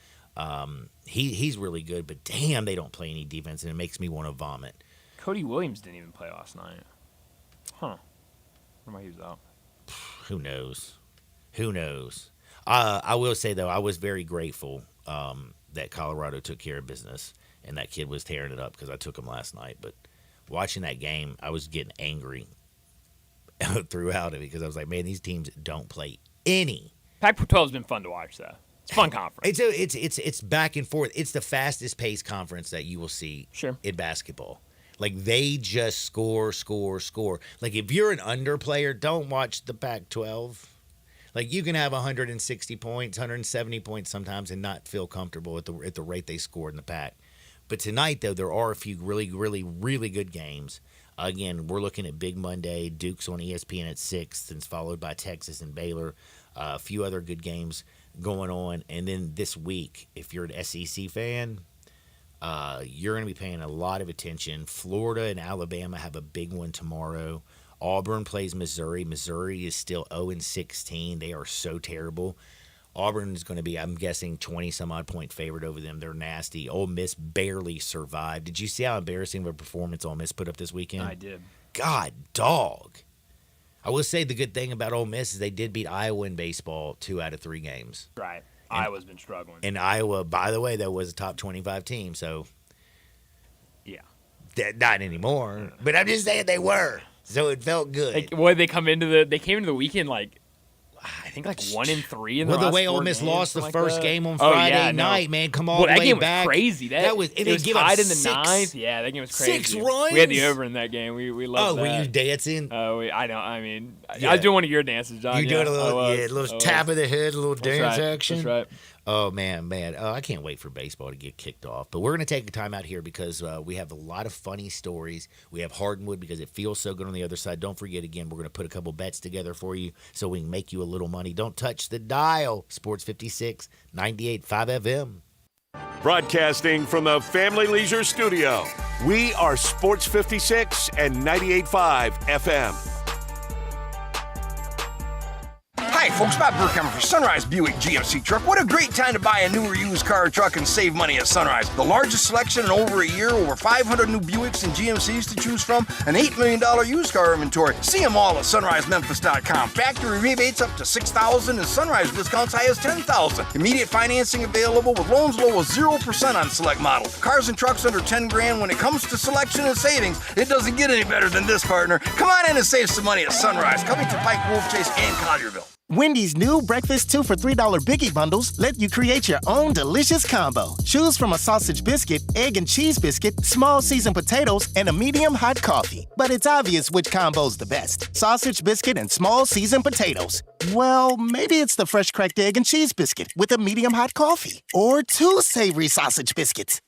He's really good, but damn, they don't play any defense, and it makes me want to vomit. Cody Williams didn't even play last night. Huh. I wonder why he was out. Who knows? I will say, though, I was very grateful that Colorado took care of business and that kid was tearing it up because I took him last night. But watching that game, I was getting angry throughout it because I was like, man, these teams don't play any. Pac-12 has been fun to watch, though. It's a fun conference. It's back and forth. It's the fastest paced conference that you will see in basketball. Like, they just score. Like, if you're an under player, don't watch the Pac-12. Like, you can have 160 points, 170 points sometimes and not feel comfortable at the rate they scored in the Pac. But tonight, though, there are a few really, really, really good games. Again, we're looking at Big Monday. Duke's on ESPN at 6, and followed by Texas and Baylor. A few other good games going on. And then this week, if you're an SEC fan, you're going to be paying a lot of attention. Florida and Alabama have a big one tomorrow. Auburn plays Missouri. Missouri is still 0-16. They are so terrible. Auburn is going to be, I'm guessing, 20-some-odd point favorite over them. They're nasty. Ole Miss barely survived. Did you see how embarrassing of a performance Ole Miss put up this weekend? I did. God, dog. I will say the good thing about Ole Miss is they did beat Iowa in baseball 2 out of 3 games. Right. Iowa's been struggling. And Iowa, by the way, that was a top 25 team, so. Yeah. Not anymore. But I'm just saying they were. So it felt good. They came into the weekend like, I think like 1-3 in the last 4 games. Well, the way Ole Miss lost the first game on Friday night, man, come all the way game back. Was crazy. That was tied in the 9th. Yeah, that game was crazy. 6 runs. We had the over in that game. We loved that. Oh, were you dancing? I know. I mean, I was doing one of your dances, John. You doing a little tap of the head, a little dance action. That's right. Oh, man. I can't wait for baseball to get kicked off. But we're going to take a time out here because we have a lot of funny stories. We have Hardwood because it feels so good on the other side. Don't forget, again, we're going to put a couple bets together for you so we can make you a little money. Don't touch the dial. Sports 56, 98.5 FM. Broadcasting from the Family Leisure Studio, we are Sports 56 and 98.5 FM. Hi, folks. Bob Burkhammer for Sunrise Buick GMC Truck. What a great time to buy a new or used car or truck and save money at Sunrise. The largest selection in over a year, over 500 new Buicks and GMCs to choose from, an $8 million used car inventory. See them all at sunrisememphis.com. Factory rebates up to $6,000 and Sunrise discounts high as $10,000. Immediate financing available with loans low as 0% on select models. Cars and trucks under $10,000. When it comes to selection and savings, it doesn't get any better than this, partner. Come on in and save some money at Sunrise. Coming to Pike, Wolf Chase, and Collierville. Wendy's new breakfast 2 for $3 Biggie bundles let you create your own delicious combo. Choose from a sausage biscuit, egg and cheese biscuit, small seasoned potatoes, and a medium hot coffee. But it's obvious which combo's the best. Sausage biscuit and small seasoned potatoes. Well, maybe it's the fresh cracked egg and cheese biscuit with a medium hot coffee. Or 2 savory sausage biscuits.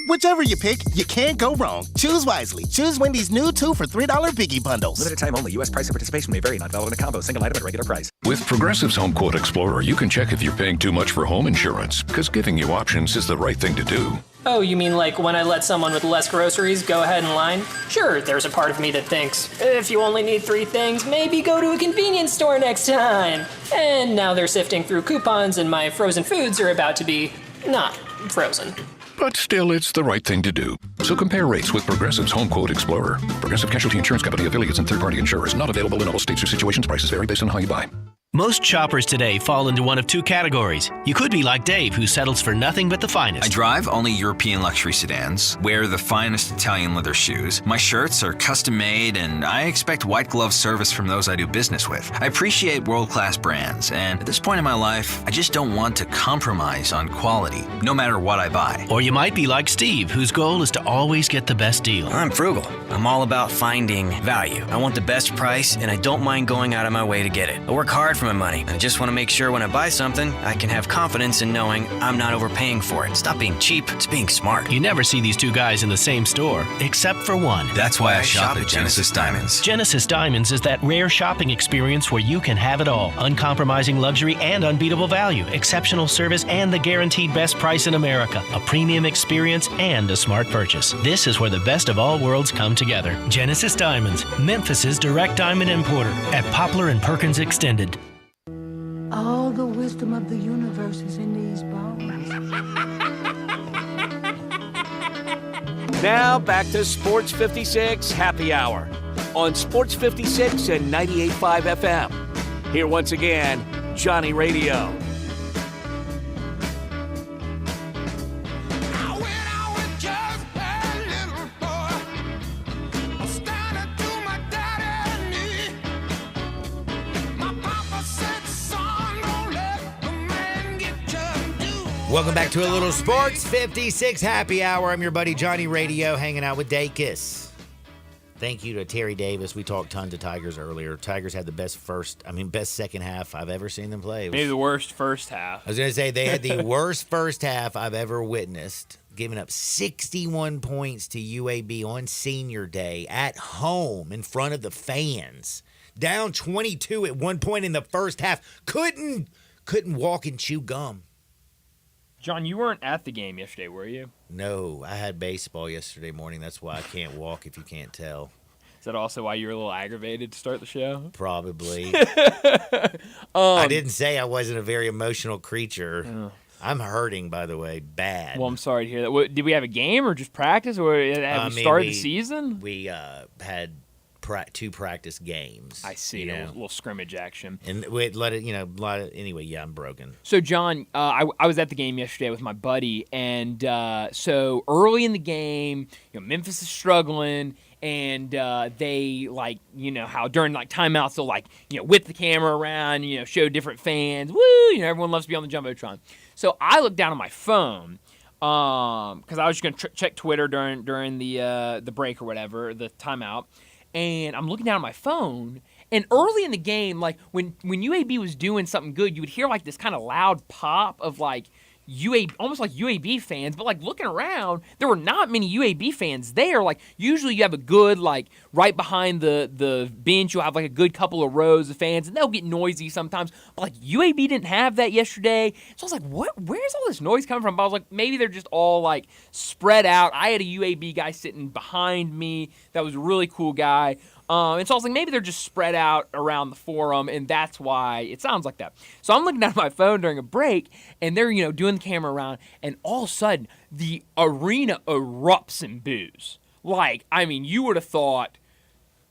Whichever you pick, you can't go wrong. Choose wisely. Choose Wendy's new 2 for $3 Biggie bundles. Limited time only. U.S. price and participation may vary. Not valid in a combo. Single item at regular price. With Progressive's Home Quote Explorer, you can check if you're paying too much for home insurance, because giving you options is the right thing to do. Oh, you mean like when I let someone with less groceries go ahead in line? Sure, there's a part of me that thinks, if you only need 3 things, maybe go to a convenience store next time. And now they're sifting through coupons and my frozen foods are about to be not frozen. But still, it's the right thing to do. So compare rates with Progressive's Home Quote Explorer. Progressive Casualty Insurance Company, affiliates, and third-party insurers. Not available in all states or situations. Prices vary based on how you buy. Most shoppers today fall into one of 2 categories. You could be like Dave, who settles for nothing but the finest. I drive only European luxury sedans, wear the finest Italian leather shoes. My shirts are custom made, and I expect white glove service from those I do business with. I appreciate world-class brands, and at this point in my life, I just don't want to compromise on quality, no matter what I buy. Or you might be like Steve, whose goal is to always get the best deal. I'm frugal. I'm all about finding value. I want the best price, and I don't mind going out of my way to get it. I work hard for my money. I just want to make sure when I buy something, I can have confidence in knowing I'm not overpaying for it. Stop being cheap. It's being smart. You never see these 2 guys in the same store, except for one. That's why I shop at Genesis Diamonds. Genesis Diamonds is that rare shopping experience where you can have it all. Uncompromising luxury and unbeatable value. Exceptional service and the guaranteed best price in America. A premium experience and a smart purchase. This is where the best of all worlds come together. Genesis Diamonds, Memphis's direct diamond importer at Poplar and Perkins Extended. All the wisdom of the universe is in these bones. Now back to Sports 56 Happy Hour on Sports 56 and 98.5 FM. Here once again, Johnny Radio. Welcome back to a little Sports 56 Happy Hour. I'm your buddy Johnny Radio, hanging out with Dacus. Thank you to Terry Davis. We talked tons of Tigers earlier. Tigers had the best second half I've ever seen them play. Maybe the worst first half. I was going to say they had the worst first half I've ever witnessed, giving up 61 points to UAB on senior day at home in front of the fans. Down 22 at one point in the first half. Couldn't walk and chew gum. John, you weren't at the game yesterday, were you? No, I had baseball yesterday morning. That's why I can't walk, if you can't tell. Is that also why you were a little aggravated to start the show? Probably. I didn't say I wasn't a very emotional creature. I'm hurting, by the way, bad. Well, I'm sorry to hear that. Did we have a game or just practice, or have we started the season? We had two practice games. I see. A little scrimmage action. And anyway, yeah, I'm broken. So, John, I was at the game yesterday with my buddy, and so early in the game, Memphis is struggling, and they, how during, timeouts, they'll, whip the camera around, show different fans. Woo! Everyone loves to be on the Jumbotron. So I looked down at my phone, because I was just going to check Twitter during the break or whatever, the timeout. And I'm looking down at my phone, and early in the game, when UAB was doing something good, you would hear this kind of loud pop of UAB, almost like UAB fans, but looking around, there were not many UAB fans there. Usually you have a good, right behind the bench, you'll have a good couple of rows of fans, and they'll get noisy sometimes. But UAB didn't have that yesterday. So I was like, where's all this noise coming from? But I was like, maybe they're just all spread out. I had a UAB guy sitting behind me that was a really cool guy. And so I was like, maybe they're just spread out around the forum, and that's why it sounds like that. So I'm looking at my phone during a break, and they're, doing the camera around, and all of a sudden, the arena erupts in boos. You would have thought,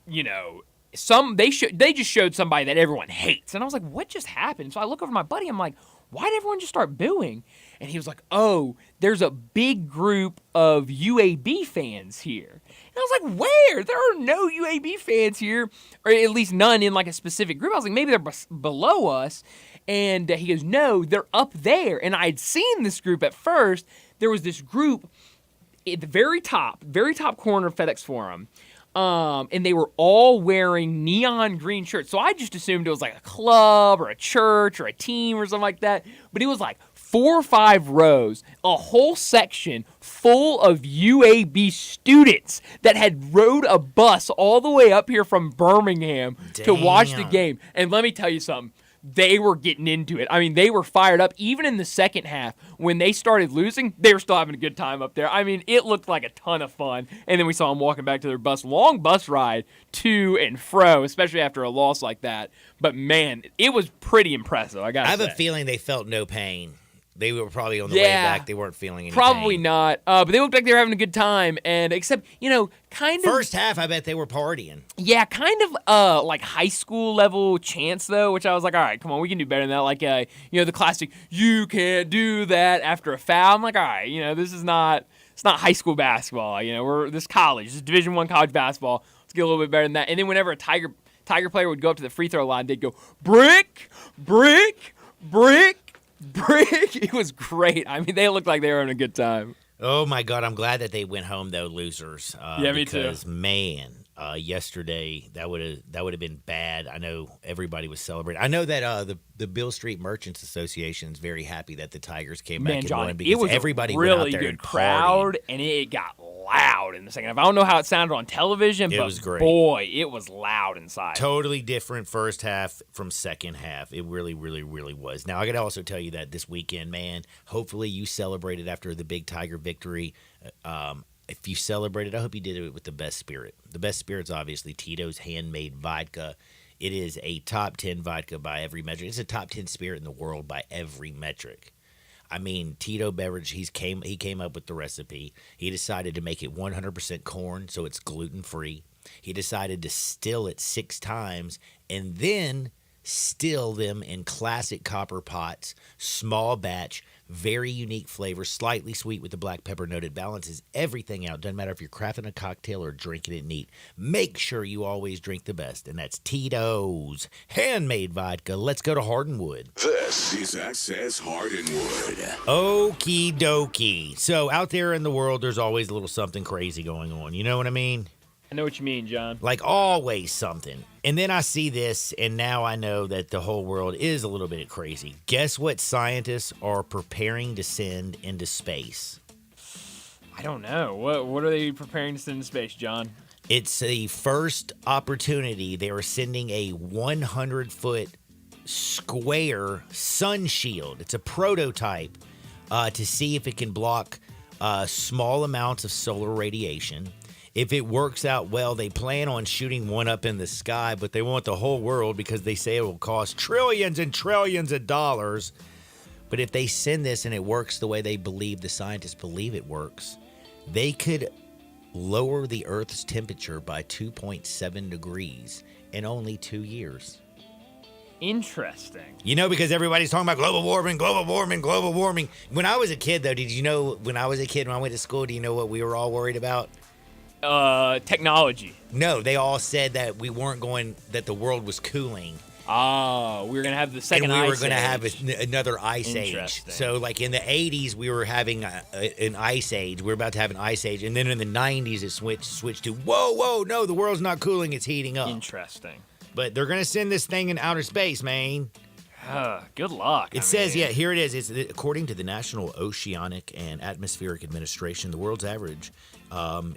they just showed somebody that everyone hates. And I was like, what just happened? So I look over at my buddy, I'm like, why did everyone just start booing? And he was like, oh, there's a big group of UAB fans here. And I was like, where? There are no UAB fans here, or at least none in a specific group. I was like, maybe they're below us. And he goes, no, they're up there. And I had seen this group at first. There was this group at the very top corner of FedEx Forum. And they were all wearing neon green shirts. So I just assumed it was a club or a church or a team or something like that. But it was 4 or 5 rows, a whole section full of UAB students that had rode a bus all the way up here from Birmingham to watch the game. And let me tell you something. They were getting into it. I mean, they were fired up. Even in the second half, when they started losing, they were still having a good time up there. I mean, it looked like a ton of fun. And then we saw them walking back to their bus. Long bus ride to and fro, especially after a loss like that. But, man, it was pretty impressive, I got to say. I have a feeling they felt no pain. They were probably on the way back. They weren't feeling any probably pain. Not. But they looked like they were having a good time. And except, kind of. First half, I bet they were partying. Yeah, kind of high school level chants, though, which I was like, all right, come on, we can do better than that. The classic, you can't do that after a foul. I'm like, all right, this is not, it's not high school basketball. We're this college, this Division I college basketball. Let's get a little bit better than that. And then whenever a Tiger player would go up to the free throw line, they'd go, brick, brick, brick. It was great. I mean, they looked like they were having a good time. Oh, my God. I'm glad that they went home, though, losers. Yeah, me too. Because, man, yesterday, that would have been bad. I know everybody was celebrating. I know that the Beale Street Merchants Association is very happy that the Tigers came back and won because it was everybody a really went out there good and crowd, and it got loud in the second half. I don't know how it sounded on television, but was great. Boy, it was loud inside. Totally different first half from second half. It really, really, really was. Now, I got to also tell you that this weekend, man, hopefully you celebrated after the big Tiger victory. If you celebrated, I hope you did it with the best spirit. The best spirit's obviously Tito's handmade vodka. It is a top 10 vodka by every metric. It's a top 10 spirit in the world by every metric. I mean, Tito Beverage, he came up with the recipe. He decided to make it 100% corn, so it's gluten-free. He decided to still it 6 times and then still them in classic copper pots, small batch, very unique flavor, slightly sweet with the black pepper note. It balances everything out. Doesn't matter if you're crafting a cocktail or drinking it neat. Make sure you always drink the best, and that's Tito's handmade vodka. Let's go to Hardinwood. This is Access Hardinwood. Okie dokie. So out there in the world, there's always a little something crazy going on. You know what I mean? I know what you mean, John. Like always something. And then I see this, and now I know that the whole world is a little bit crazy. Guess what scientists are preparing to send into space? I don't know. What are they preparing to send into space, John? It's the first opportunity. They are sending a 100-foot square sun shield. It's a prototype to see if it can block small amounts of solar radiation. If it works out well, they plan on shooting one up in the sky, but they want the whole world because they say it will cost trillions and trillions of dollars. But if they send this and it works the way they believe, the scientists believe it works, they could lower the Earth's temperature by 2.7 degrees in only 2 years. Interesting. You know, because everybody's talking about global warming, global warming, global warming. When I was a kid, though, did you know, when I was a kid, when I went to school, do you know what we were all worried about? Technology. No, they all said that that the world was cooling. Oh, we were going to have the second ice age. And we were going to have another ice age. So, like, in the 80s, we were having an ice age. We were about to have an ice age. And then in the 90s, it switched to, whoa, no, the world's not cooling, it's heating up. Interesting. But they're going to send this thing in outer space, man. Good luck. It says, here it is. It's, according to the National Oceanic and Atmospheric Administration, the world's average,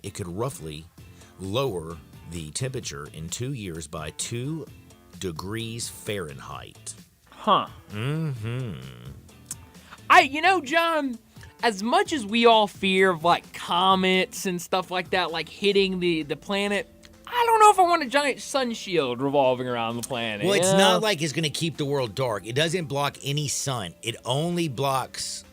it could roughly lower the temperature in 2 years by 2 degrees Fahrenheit. Huh. Mm-hmm. John, as much as we all fear of, like, comets and stuff like that, like, hitting the planet, I don't know if I want a giant sun shield revolving around the planet. Well, it's not like it's going to keep the world dark. It doesn't block any sun. It only blocks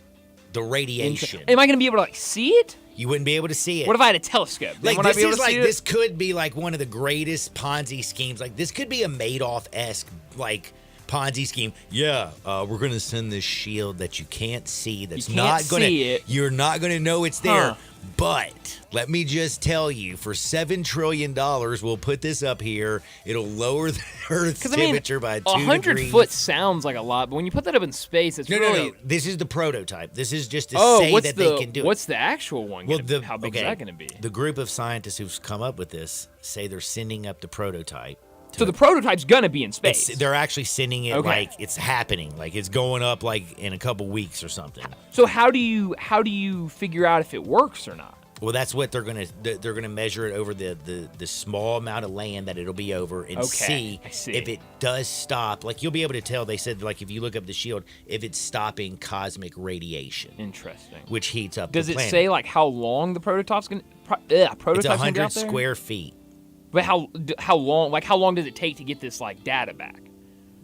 the radiation. Am I going to be able to, like, see it? You wouldn't be able to see it. What if I had a telescope? Like, this could be like one of the greatest Ponzi schemes. Like, this could be a Madoff-esque, like, Ponzi scheme. Yeah, we're going to send this shield that you can't see. That's not going to. You're not going to know it's there. Huh. But let me just tell you, for $7 trillion, we'll put this up here. It'll lower the Earth's temperature by 2 degrees. 100 foot sounds like a lot, but when you put that up in space, it's really... No. This is the prototype. This is just to say that they can do it. What's the actual one? How big is that going to be? The group of scientists who've come up with this say they're sending up the prototype. So the prototype's going to be in space. They're actually sending it like it's happening. Like it's going up like in a couple weeks or something. So how do you figure out if it works or not? Well, that's what they're gonna measure it over the small amount of land that it'll be over and see if it does stop. Like you'll be able to tell. They said like if you look up the shield, if it's stopping cosmic radiation. Interesting. Which heats up. Does the planet. It say like how long the prototype's gonna? It's 100 square feet. But how long? Like how long does it take to get this like data back?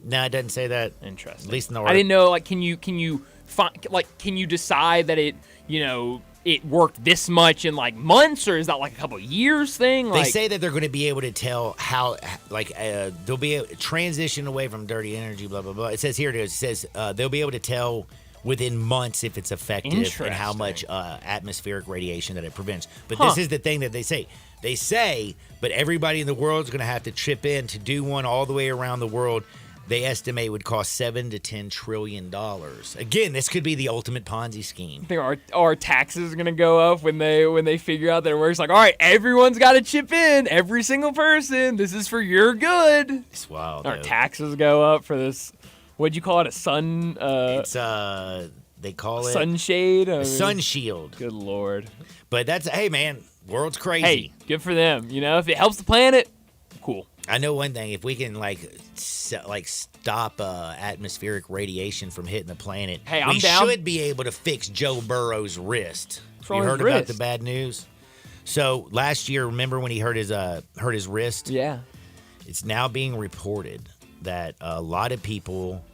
No, it doesn't say that. Interesting. At least in the I didn't know. Like, can you decide that it worked this much in like months, or is that like a couple of years thing? They say that they're going to be able to tell how, they'll be able to transition away from dirty energy, blah, blah, blah. It says here, it says they'll be able to tell within months if it's effective and how much atmospheric radiation that it prevents. But this is the thing that they say. They say, but everybody in the world is going to have to chip in to do one all the way around the world. They estimate would cost $7 to $10 trillion. Again, this could be the ultimate Ponzi scheme. I think our taxes are gonna go up when they figure out that it works. Like, all right, everyone's got to chip in. Every single person. This is for your good. It's wild. Our taxes go up for this. What'd you call it? A sun? It's they call it sunshade. A sun shield. Good Lord. But hey man, world's crazy. Hey, good for them. If it helps the planet, cool. I know one thing. If we can stop atmospheric radiation from hitting the planet, we should be able to fix Joe Burrow's wrist. You heard about the bad news? So last year, remember when he hurt his wrist? Yeah. It's now being reported that a lot of people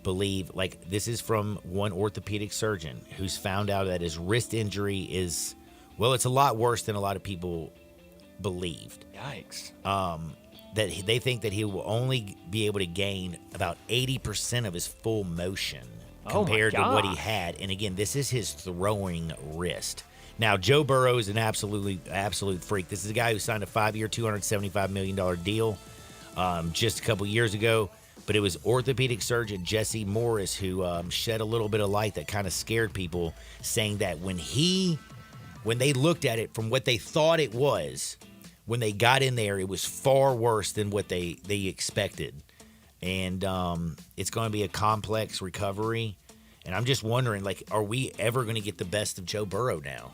believe, like this is from one orthopedic surgeon who's found out that his wrist injury is, well, it's a lot worse than a lot of people believed. Yikes. that they think that he will only be able to gain about 80% of his full motion compared to what he had. And again, this is his throwing wrist. Now, Joe Burrow is an absolute freak. This is a guy who signed a 5-year, $275 million deal just a couple years ago. But it was orthopedic surgeon Jesse Morris who shed a little bit of light that kind of scared people, saying that when they looked at it from what they thought it was, when they got in there, it was far worse than what they expected. And it's going to be a complex recovery. And I'm just wondering, like, are we ever going to get the best of Joe Burrow now?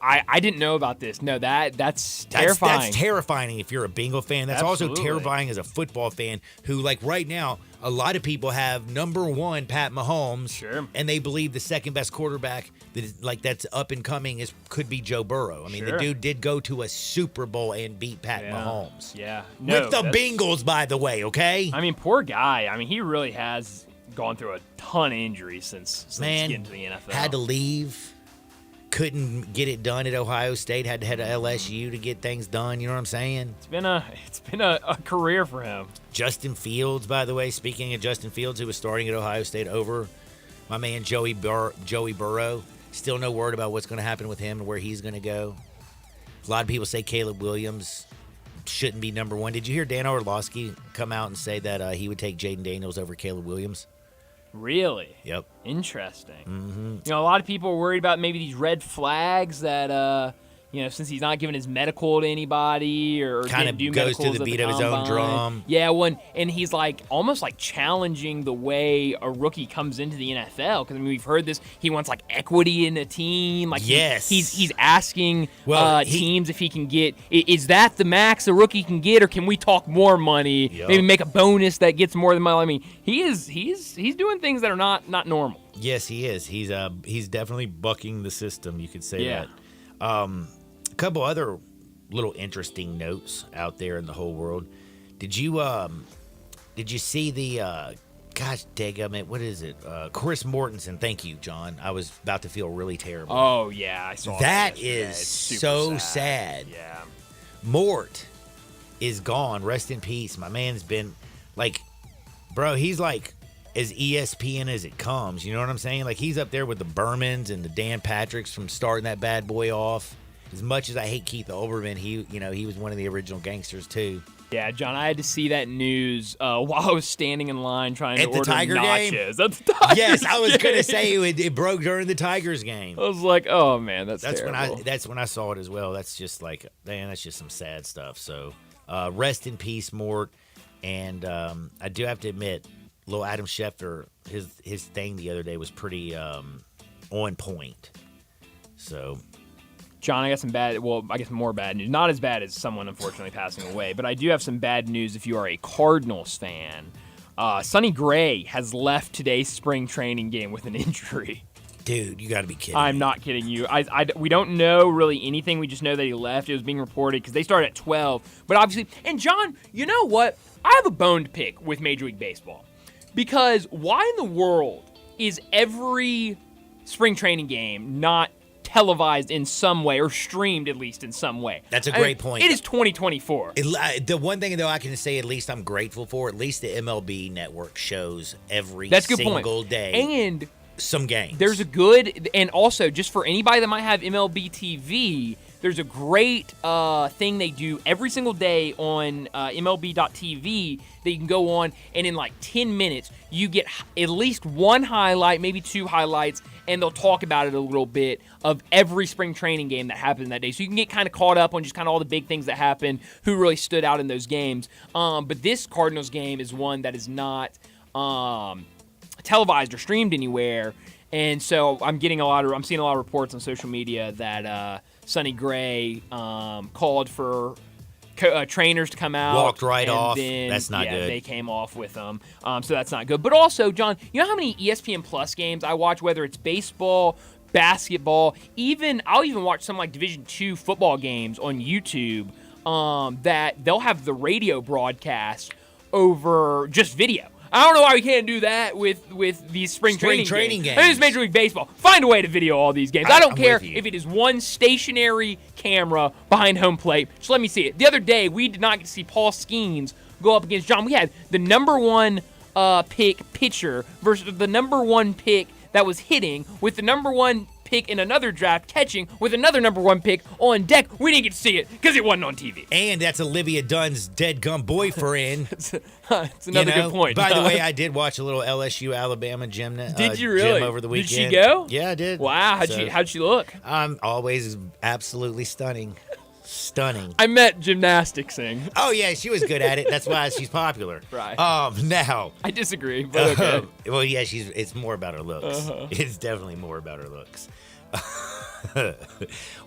I didn't know about this. No, that's terrifying. That's terrifying if you're a Bengal fan. That's Absolutely. also terrifying as a football fan who, like, right now, a lot of people have number one Pat Mahomes. Sure. And they believe the second best quarterback that's up and coming could be Joe Burrow. I mean, the dude did go to a Super Bowl and beat Pat Mahomes. Yeah. With the Bengals, by the way, okay? I mean, poor guy. I mean, he really has gone through a ton of injuries since getting to the NFL. Had to leave. Couldn't get it done at Ohio State. Had to head to LSU to get things done. You know what I'm saying? It's been a career for him. Justin Fields, by the way. Speaking of Justin Fields, who was starting at Ohio State over my man Joey Burrow. Still no word about what's going to happen with him and where he's going to go. A lot of people say Caleb Williams shouldn't be number one. Did you hear Dan Orlovsky come out and say that he would take Jaden Daniels over Caleb Williams? Really? Yep. Interesting. Mm-hmm. You know, a lot of people are worried about maybe these red flags that, since he's not giving his medical to anybody or kind of do goes to medicals the at beat of his own combine. drum. Yeah, and he's like almost like challenging the way a rookie comes into the NFL. Because I mean, we've heard this. He wants like equity in a team. Like yes, he's asking teams if he can get. Is that the max a rookie can get, or can we talk more money? Yep. Maybe make a bonus that gets more than money. I mean, he's doing things that are not normal. Yes, he is. He's definitely bucking the system. You could say Yeah. that. A couple other little interesting notes out there in the whole world. Did you see the gosh daggum, what is it? Chris Mortensen. Thank you, John. I was about to feel really terrible. Oh yeah, I saw that. That is It's super so sad. Yeah. Mort is gone. Rest in peace. My man's been like, bro, he's like as ESPN as it comes. You know what I'm saying? Like, he's up there with the Bermans and the Dan Patricks from starting that bad boy off. As much as I hate Keith Olbermann, he was one of the original gangsters too. Yeah, John, I had to see that news while I was standing in line trying to order Tiger nachos. game? At the Tigers Yes, I was game. gonna say it broke during the Tigers game. I was like, oh man, that's terrible. terrible. That's when I saw it as well. That's just like, man, that's just some sad stuff. So, rest in peace, Mort. And I do have to admit, little Adam Schefter, his thing the other day was pretty on point. So, John, I got some more bad news. Not as bad as someone unfortunately passing away, but I do have some bad news if you are a Cardinals fan. Sonny Gray has left today's spring training game with an injury. Dude, you got to be kidding. I'm not kidding you. We don't know really anything. We just know that he left. It was being reported because they started at 12. But obviously, and John, you know what? I have a bone to pick with Major League Baseball. Because why in the world is every spring training game not televised in some way or streamed at least in some way? That's a great point. It is 2024. The one thing, though, I can say at least I'm grateful for, at least the MLB network shows every That's a good single point. day. And some games. There's a good, and also just for anybody that might have MLB TV, there's a great thing they do every single day on MLB.tv that you can go on, and in like 10 minutes, you get at least one highlight, maybe two highlights, and they'll talk about it a little bit of every spring training game that happened that day. So you can get kind of caught up on just kind of all the big things that happened, who really stood out in those games. But this Cardinals game is one that is not televised or streamed anywhere. And so I'm seeing a lot of reports on social media that Sonny Gray called for trainers to come out. Walked right and off. Then, that's not good. They came off with them. So that's not good. But also, John, you know how many ESPN Plus games I watch, whether it's baseball, basketball, I'll even watch some like Division II football games on YouTube that they'll have the radio broadcast over just video. I don't know why we can't do that with these spring training games. It's Major League Baseball. Find a way to video all these games. I don't care if it is one stationary camera behind home plate. Just let me see it. The other day, we did not get to see Paul Skeens go up against John. We had the number one pick pitcher versus the number one pick that was hitting with the number one pick in another draft catching with another number one pick on deck. We didn't get to see it because it wasn't on TV. And that's Olivia Dunn's dead gum boyfriend. It's another good point. By the way, I did watch a little LSU Alabama gym. Did you really? Gym over the weekend. Did she go? Yeah, I did. Wow, how'd she look? Always absolutely stunning. Stunning. I met gymnasticsing. Oh yeah, she was good at it. That's why she's popular. Right. Now I disagree, but okay. Well, yeah, it's more about her looks. It's definitely more about her looks.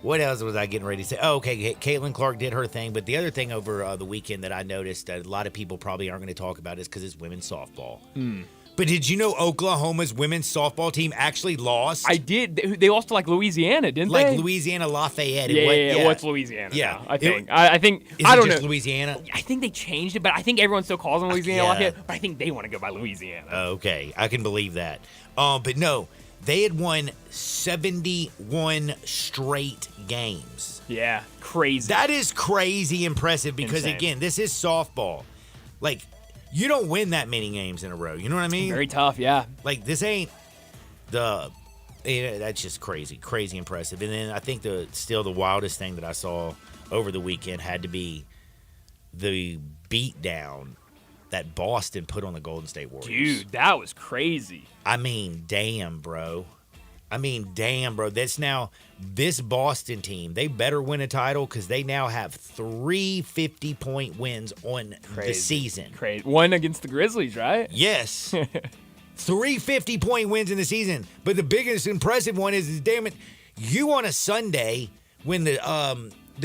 What else was I getting ready to say? Oh, okay, Caitlin Clark did her thing, but the other thing over the weekend that I noticed that a lot of people probably aren't going to talk about is because it's women's softball. But did you know Oklahoma's women's softball team actually lost? I did. They lost to Louisiana, didn't they? Louisiana Lafayette. Yeah. What's Louisiana? Yeah, I think. I think. Is I it don't just know. Louisiana? I think they changed it, but I think everyone still calls them Louisiana Lafayette. But I think they want to go by Louisiana. Okay, I can believe that. But no, they had won 71 straight games. Yeah, crazy. That is crazy impressive because Insane. again, this is softball. Like, you don't win that many games in a row. You know what I mean? Very tough, yeah. Like, this ain't that's just crazy impressive. And then I think the wildest thing that I saw over the weekend had to be the beatdown that Boston put on the Golden State Warriors. Dude, that was crazy. I mean, damn, bro. That's now this Boston team. They better win a title because they now have 3 50-point wins on the season. Crazy. One against the Grizzlies, right? Yes. 3 50-point wins in the season. But the biggest impressive one is damn it, you on a Sunday when the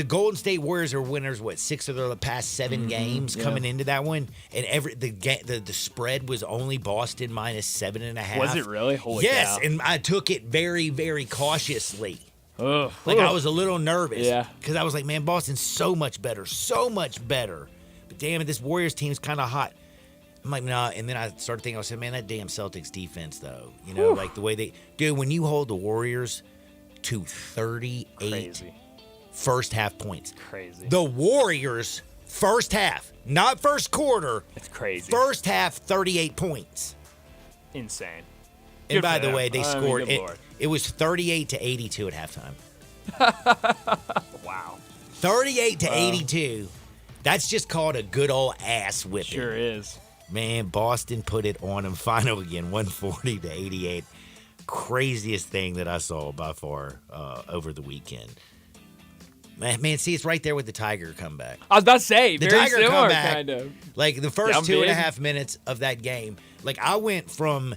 Golden State Warriors are winners, 6 of their past 7 games coming into that one, and the spread was only Boston minus 7.5. Was it really? Holy yes, cow. and I took it very, very cautiously. Ugh. I was a little nervous. Yeah. Because I was like, man, Boston's so much better. But damn it, this Warriors team's kind of hot. I'm like, nah. And then I started thinking, I said, man, that damn Celtics defense, though. You know, like the way dude, when you hold the Warriors to 38 first half points. Crazy. The Warriors, first half, not first quarter. It's crazy. First half, 38 points. Insane. And Good by for the way, them. they scored. It was 38-82 at halftime. Wow. 38-82. That's just called a good old ass whipping. Sure is. Man, Boston put it on them final again, 140-88. Craziest thing that I saw by far over the weekend. Man, see, it's right there with the Tiger comeback. I was about to say, the very Tiger similar, comeback, kind of. Like the first Down 2.5 minutes of that game, like I went from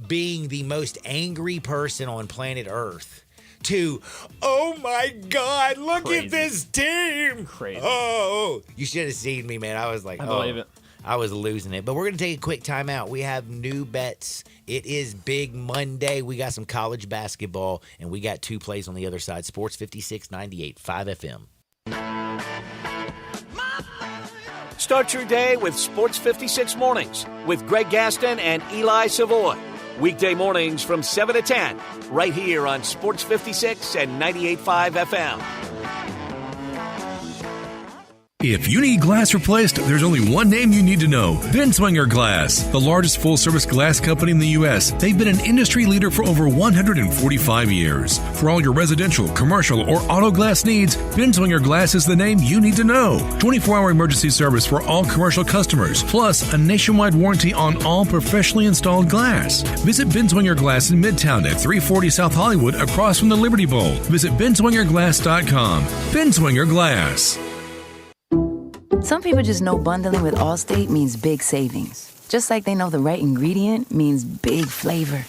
being the most angry person on planet Earth to, oh my God, look at this team. Crazy. Oh, you should have seen me, man. I was like, I believe it. I was losing it. But we're going to take a quick timeout. We have new bets. It is Big Monday. We got some college basketball, and we got 2 plays on the other side. Sports 56, 98, 5 FM. Start your day with Sports 56 Mornings with Greg Gaston and Eli Savoy. Weekday mornings from 7 to 10, right here on Sports 56 and 98.5 FM. If you need glass replaced, there's only one name you need to know. Binswanger Glass, the largest full-service glass company in the U.S. They've been an industry leader for over 145 years. For all your residential, commercial, or auto glass needs, Binswanger Glass is the name you need to know. 24-hour emergency service for all commercial customers, plus a nationwide warranty on all professionally installed glass. Visit Binswanger Glass in Midtown at 340 South Hollywood across from the Liberty Bowl. Visit binswingerglass.com. Binswanger Glass. Some people just know bundling with Allstate means big savings. Just like they know the right ingredient means big flavor.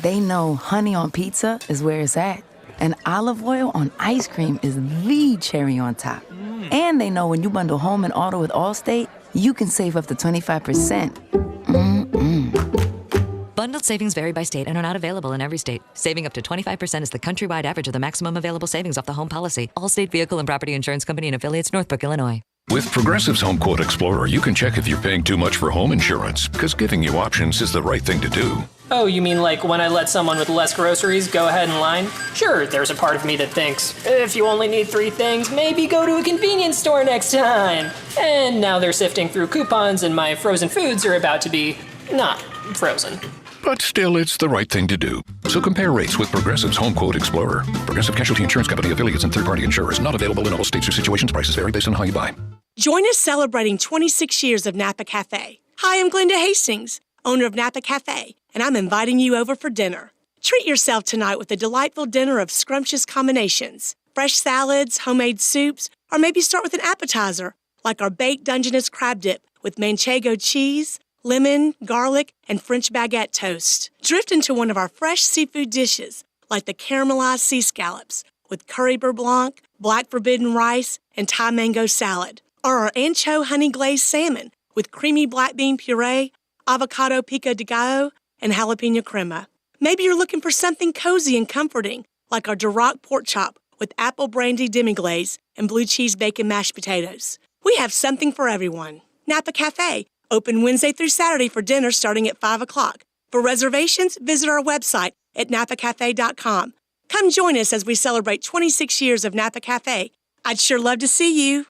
They know honey on pizza is where it's at. And olive oil on ice cream is the cherry on top. And they know when you bundle home and auto with Allstate, you can save up to 25%. Bundled savings vary by state and are not available in every state. Saving up to 25% is the countrywide average of the maximum available savings off the home policy. Allstate Vehicle and Property Insurance Company and affiliates, Northbrook, Illinois. With Progressive's Home Quote Explorer, you can check if you're paying too much for home insurance, because giving you options is the right thing to do. Oh, you mean like when I let someone with less groceries go ahead and line? Sure, there's a part of me that thinks, if you only need 3 things, maybe go to a convenience store next time. And now they're sifting through coupons and my frozen foods are about to be not frozen. But still, it's the right thing to do. So compare rates with Progressive's Home Quote Explorer. Progressive Casualty Insurance Company, affiliates, and third-party insurers. Not available in all states or situations. Prices vary based on how you buy. Join us celebrating 26 years of Napa Cafe. Hi, I'm Glenda Hastings, owner of Napa Cafe, and I'm inviting you over for dinner. Treat yourself tonight with a delightful dinner of scrumptious combinations, fresh salads, homemade soups, or maybe start with an appetizer, like our baked Dungeness crab dip with manchego cheese, lemon, garlic, and French baguette toast. Drift into one of our fresh seafood dishes, like the caramelized sea scallops with curry beurre blanc, black forbidden rice, and Thai mango salad. Or our ancho honey glazed salmon with creamy black bean puree, avocado pico de gallo, and jalapeno crema. Maybe you're looking for something cozy and comforting, like our Duroc pork chop with apple brandy demi-glaze and blue cheese bacon mashed potatoes. We have something for everyone. Napa Cafe, open Wednesday through Saturday for dinner starting at 5 o'clock. For reservations, visit our website at napacafe.com. Come join us as we celebrate 26 years of Napa Cafe. I'd sure love to see you.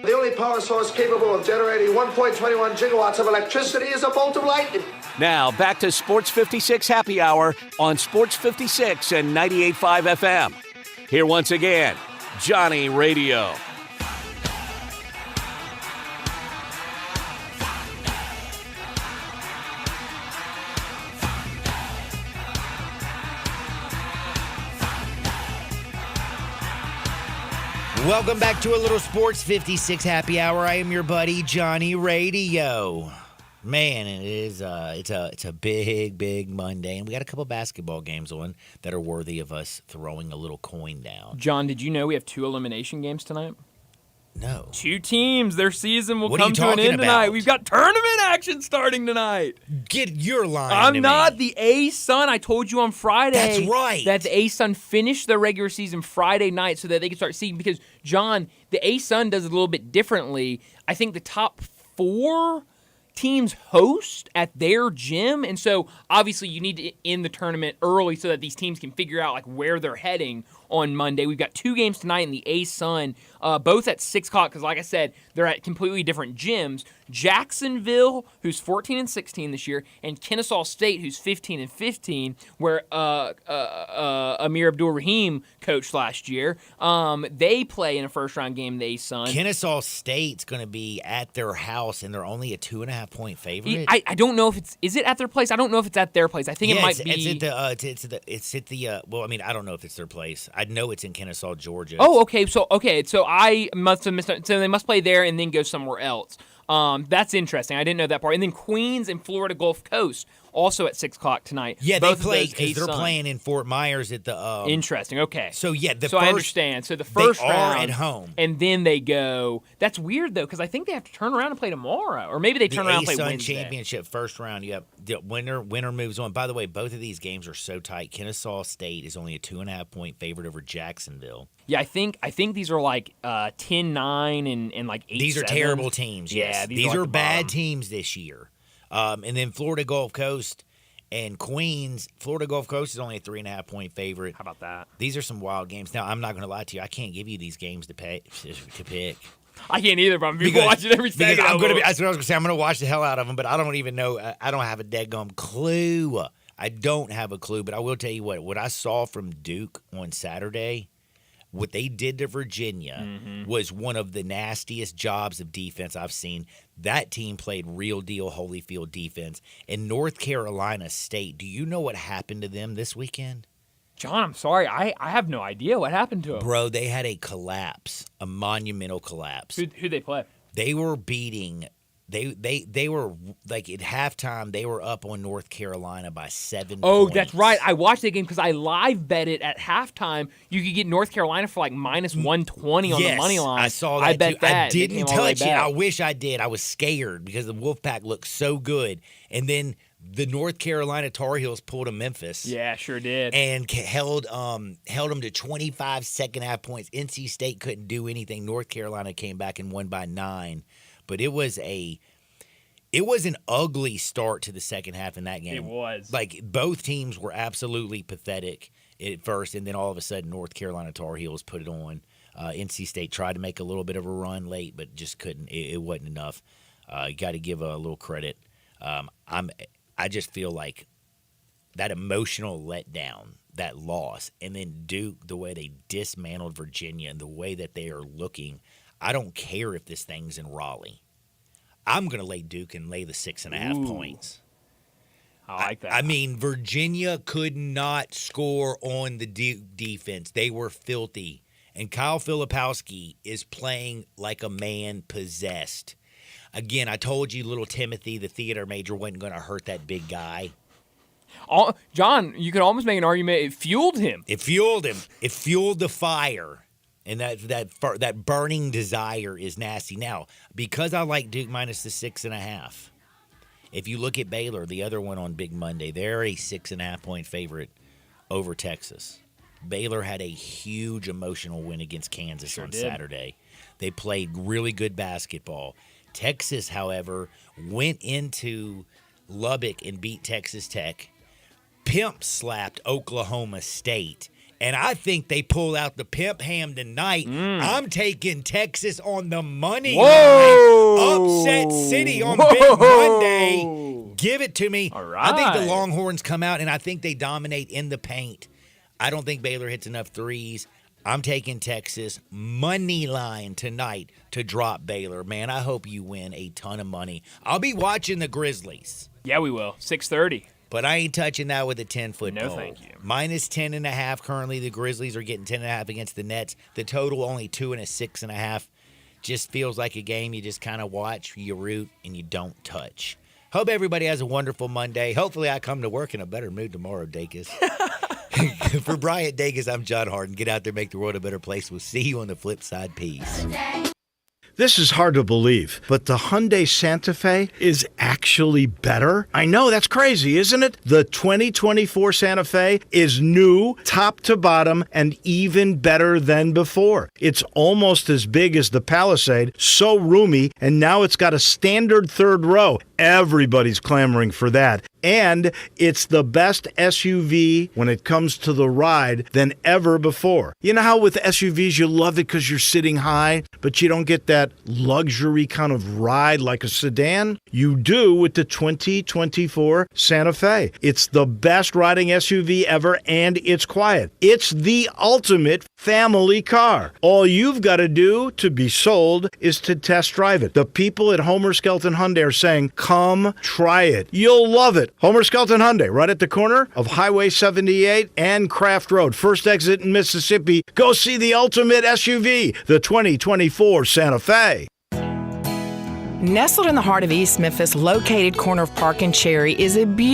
The only power source capable of generating 1.21 gigawatts of electricity is a bolt of lightning. Now, back to Sports 56 Happy Hour on Sports 56 and 98.5 FM. Here once again, Johnny Radio. Welcome back to a little Sports 56 Happy Hour. I am your buddy Johnny Radio. Man, it is it's a big Monday, and we got a couple basketball games on that are worthy of us throwing a little coin down. John, did you know we have 2 elimination games tonight? No. 2 teams. Their season will What come are you to an talking end tonight. about? We've got tournament action starting tonight. Get your line. I'm not the A-Sun. I told you on Friday. That's right. That the A-Sun finished their regular season Friday night so that they can start seeing. Because, John, the A-Sun does it a little bit differently. I think the top 4 teams host at their gym, and so obviously you need to end the tournament early so that these teams can figure out like where they're heading on Monday. We've got 2 games tonight in the A-Sun, both at 6 o'clock because, like I said, they're at completely different gyms. Jacksonville, who's 14-16 this year, and Kennesaw State, who's 15-15, where Amir Abdul-Rahim coached last year. They play in a first-round game in the A-Sun. Kennesaw State's going to be at their house, and they're only a 2.5-point favorite. I don't know if is it at their place? I don't know if it's at their place. I think it might be. It's at the well, I mean, I don't know if it's their place. I know it's in Kennesaw, Georgia. Oh, okay. So I must have missed. So they must play there and then go somewhere else. That's interesting. I didn't know that part. And then Queens and Florida Gulf Coast also at 6 o'clock tonight. Yeah, Both they play because they're playing in Fort Myers at the. Interesting. Okay. So yeah, I understand. So the first round at home, and then they go. That's weird though, because I think they have to turn around and play tomorrow, or maybe they turn around and play A-Sun Wednesday. Championship first round. You have the winner moves on. By the way, both of these games are so tight. Kennesaw State is only a 2.5-point favorite over Jacksonville. Yeah, I think these are like 10-9 and like 8-7. These are terrible teams. Yes. Yeah, these are like bad teams this year. And then Florida Gulf Coast and Queens. Florida Gulf Coast is only a 3.5-point favorite. How about that? These are some wild games. Now, I'm not going to lie to you. I can't give you these games to pick. I can't either, but I'm going to watch it every second. That's what I was going to say. I'm going to watch the hell out of them, but I don't even know. I don't have a deadgum clue. I don't have a clue, but I will tell you what I saw from Duke on Saturday, what they did to Virginia was one of the nastiest jobs of defense I've seen. That team played real deal Holyfield defense. And North Carolina State, do you know what happened to them this weekend? John, I'm sorry. I have no idea what happened to them. Bro, they had a collapse, a monumental collapse. Who'd they play? They were beating They were like at halftime. They were up on North Carolina by 7 points. That's right. I watched the game because I live bet it at halftime. You could get North Carolina for like minus 120 on the money line. I saw that. I bet too. that. I didn't touch it. I wish I did. I was scared because the Wolfpack looked so good, and then The North Carolina Tar Heels pulled a Memphis. Yeah, sure did. And held them to 25 second-half points. NC State couldn't do anything. North Carolina came back and won by 9. But it was an ugly start to the second half in that game. It was. Like, both teams were absolutely pathetic at first, and then all of a sudden North Carolina Tar Heels put it on. NC State tried to make a little bit of a run late, but just couldn't. It wasn't enough. You got to give a little credit. I just feel like that emotional letdown, that loss, and then Duke, the way they dismantled Virginia and the way that they are looking, I don't care if this thing's in Raleigh. I'm going to lay Duke and lay the 6.5 points. I like that. I mean, Virginia could not score on the Duke defense. They were filthy. And Kyle Filipowski is playing like a man possessed. Again, I told you little Timothy, the theater major, wasn't going to hurt that big guy. John, you could almost make an argument it fueled him. It fueled him. It fueled the fire. And that burning desire is nasty. Now, because I like Duke minus the 6.5, if you look at Baylor, the other one on Big Monday, they're a 6.5-point favorite over Texas. Baylor had a huge emotional win against Kansas on Saturday. They played really good basketball. Texas, however, went into Lubbock and beat Texas Tech. Pimp slapped Oklahoma State. And I think they pull out the pimp ham tonight. I'm taking Texas on the money line. Upset City on Big Monday. Give it to me. All right. I think the Longhorns come out, and I think they dominate in the paint. I don't think Baylor hits enough threes. I'm taking Texas money line tonight to drop Baylor. Man, I hope you win a ton of money. I'll be watching the Grizzlies. Yeah, we will. 6:30. But I ain't touching that with a 10-foot No, pole. thank you. Minus 10.5 currently. The Grizzlies are getting 10.5 against the Nets. The total only 2 and a 6.5. Just feels like a game you just kind of watch, you root, and you don't touch. Hope everybody has a wonderful Monday. Hopefully I come to work in a better mood tomorrow, Dacus. For Bryant Dacus, I'm John Harden. Get out there, make the world a better place. We'll see you on the flip side. Peace. This is hard to believe, but the Hyundai Santa Fe is actually better. I know, that's crazy, isn't it? The 2024 Santa Fe is new, top to bottom, and even better than before. It's almost as big as the Palisade, so roomy, and now it's got a standard third row. Everybody's clamoring for that. And it's the best SUV when it comes to the ride than ever before. You know how with SUVs you love it because you're sitting high, but you don't get that luxury kind of ride like a sedan? You do with the 2024 Santa Fe. It's the best riding SUV ever, and it's quiet. It's the ultimate family car. All you've got to do to be sold is to test drive it. The people at Homer Skelton Hyundai are saying, come try it. You'll love it. Homer Skelton Hyundai, right at the corner of Highway 78 and Craft Road. First exit in Mississippi. Go see the ultimate SUV, the 2024 Santa Fe. Nestled in the heart of East Memphis, located corner of Park and Cherry, is a beautiful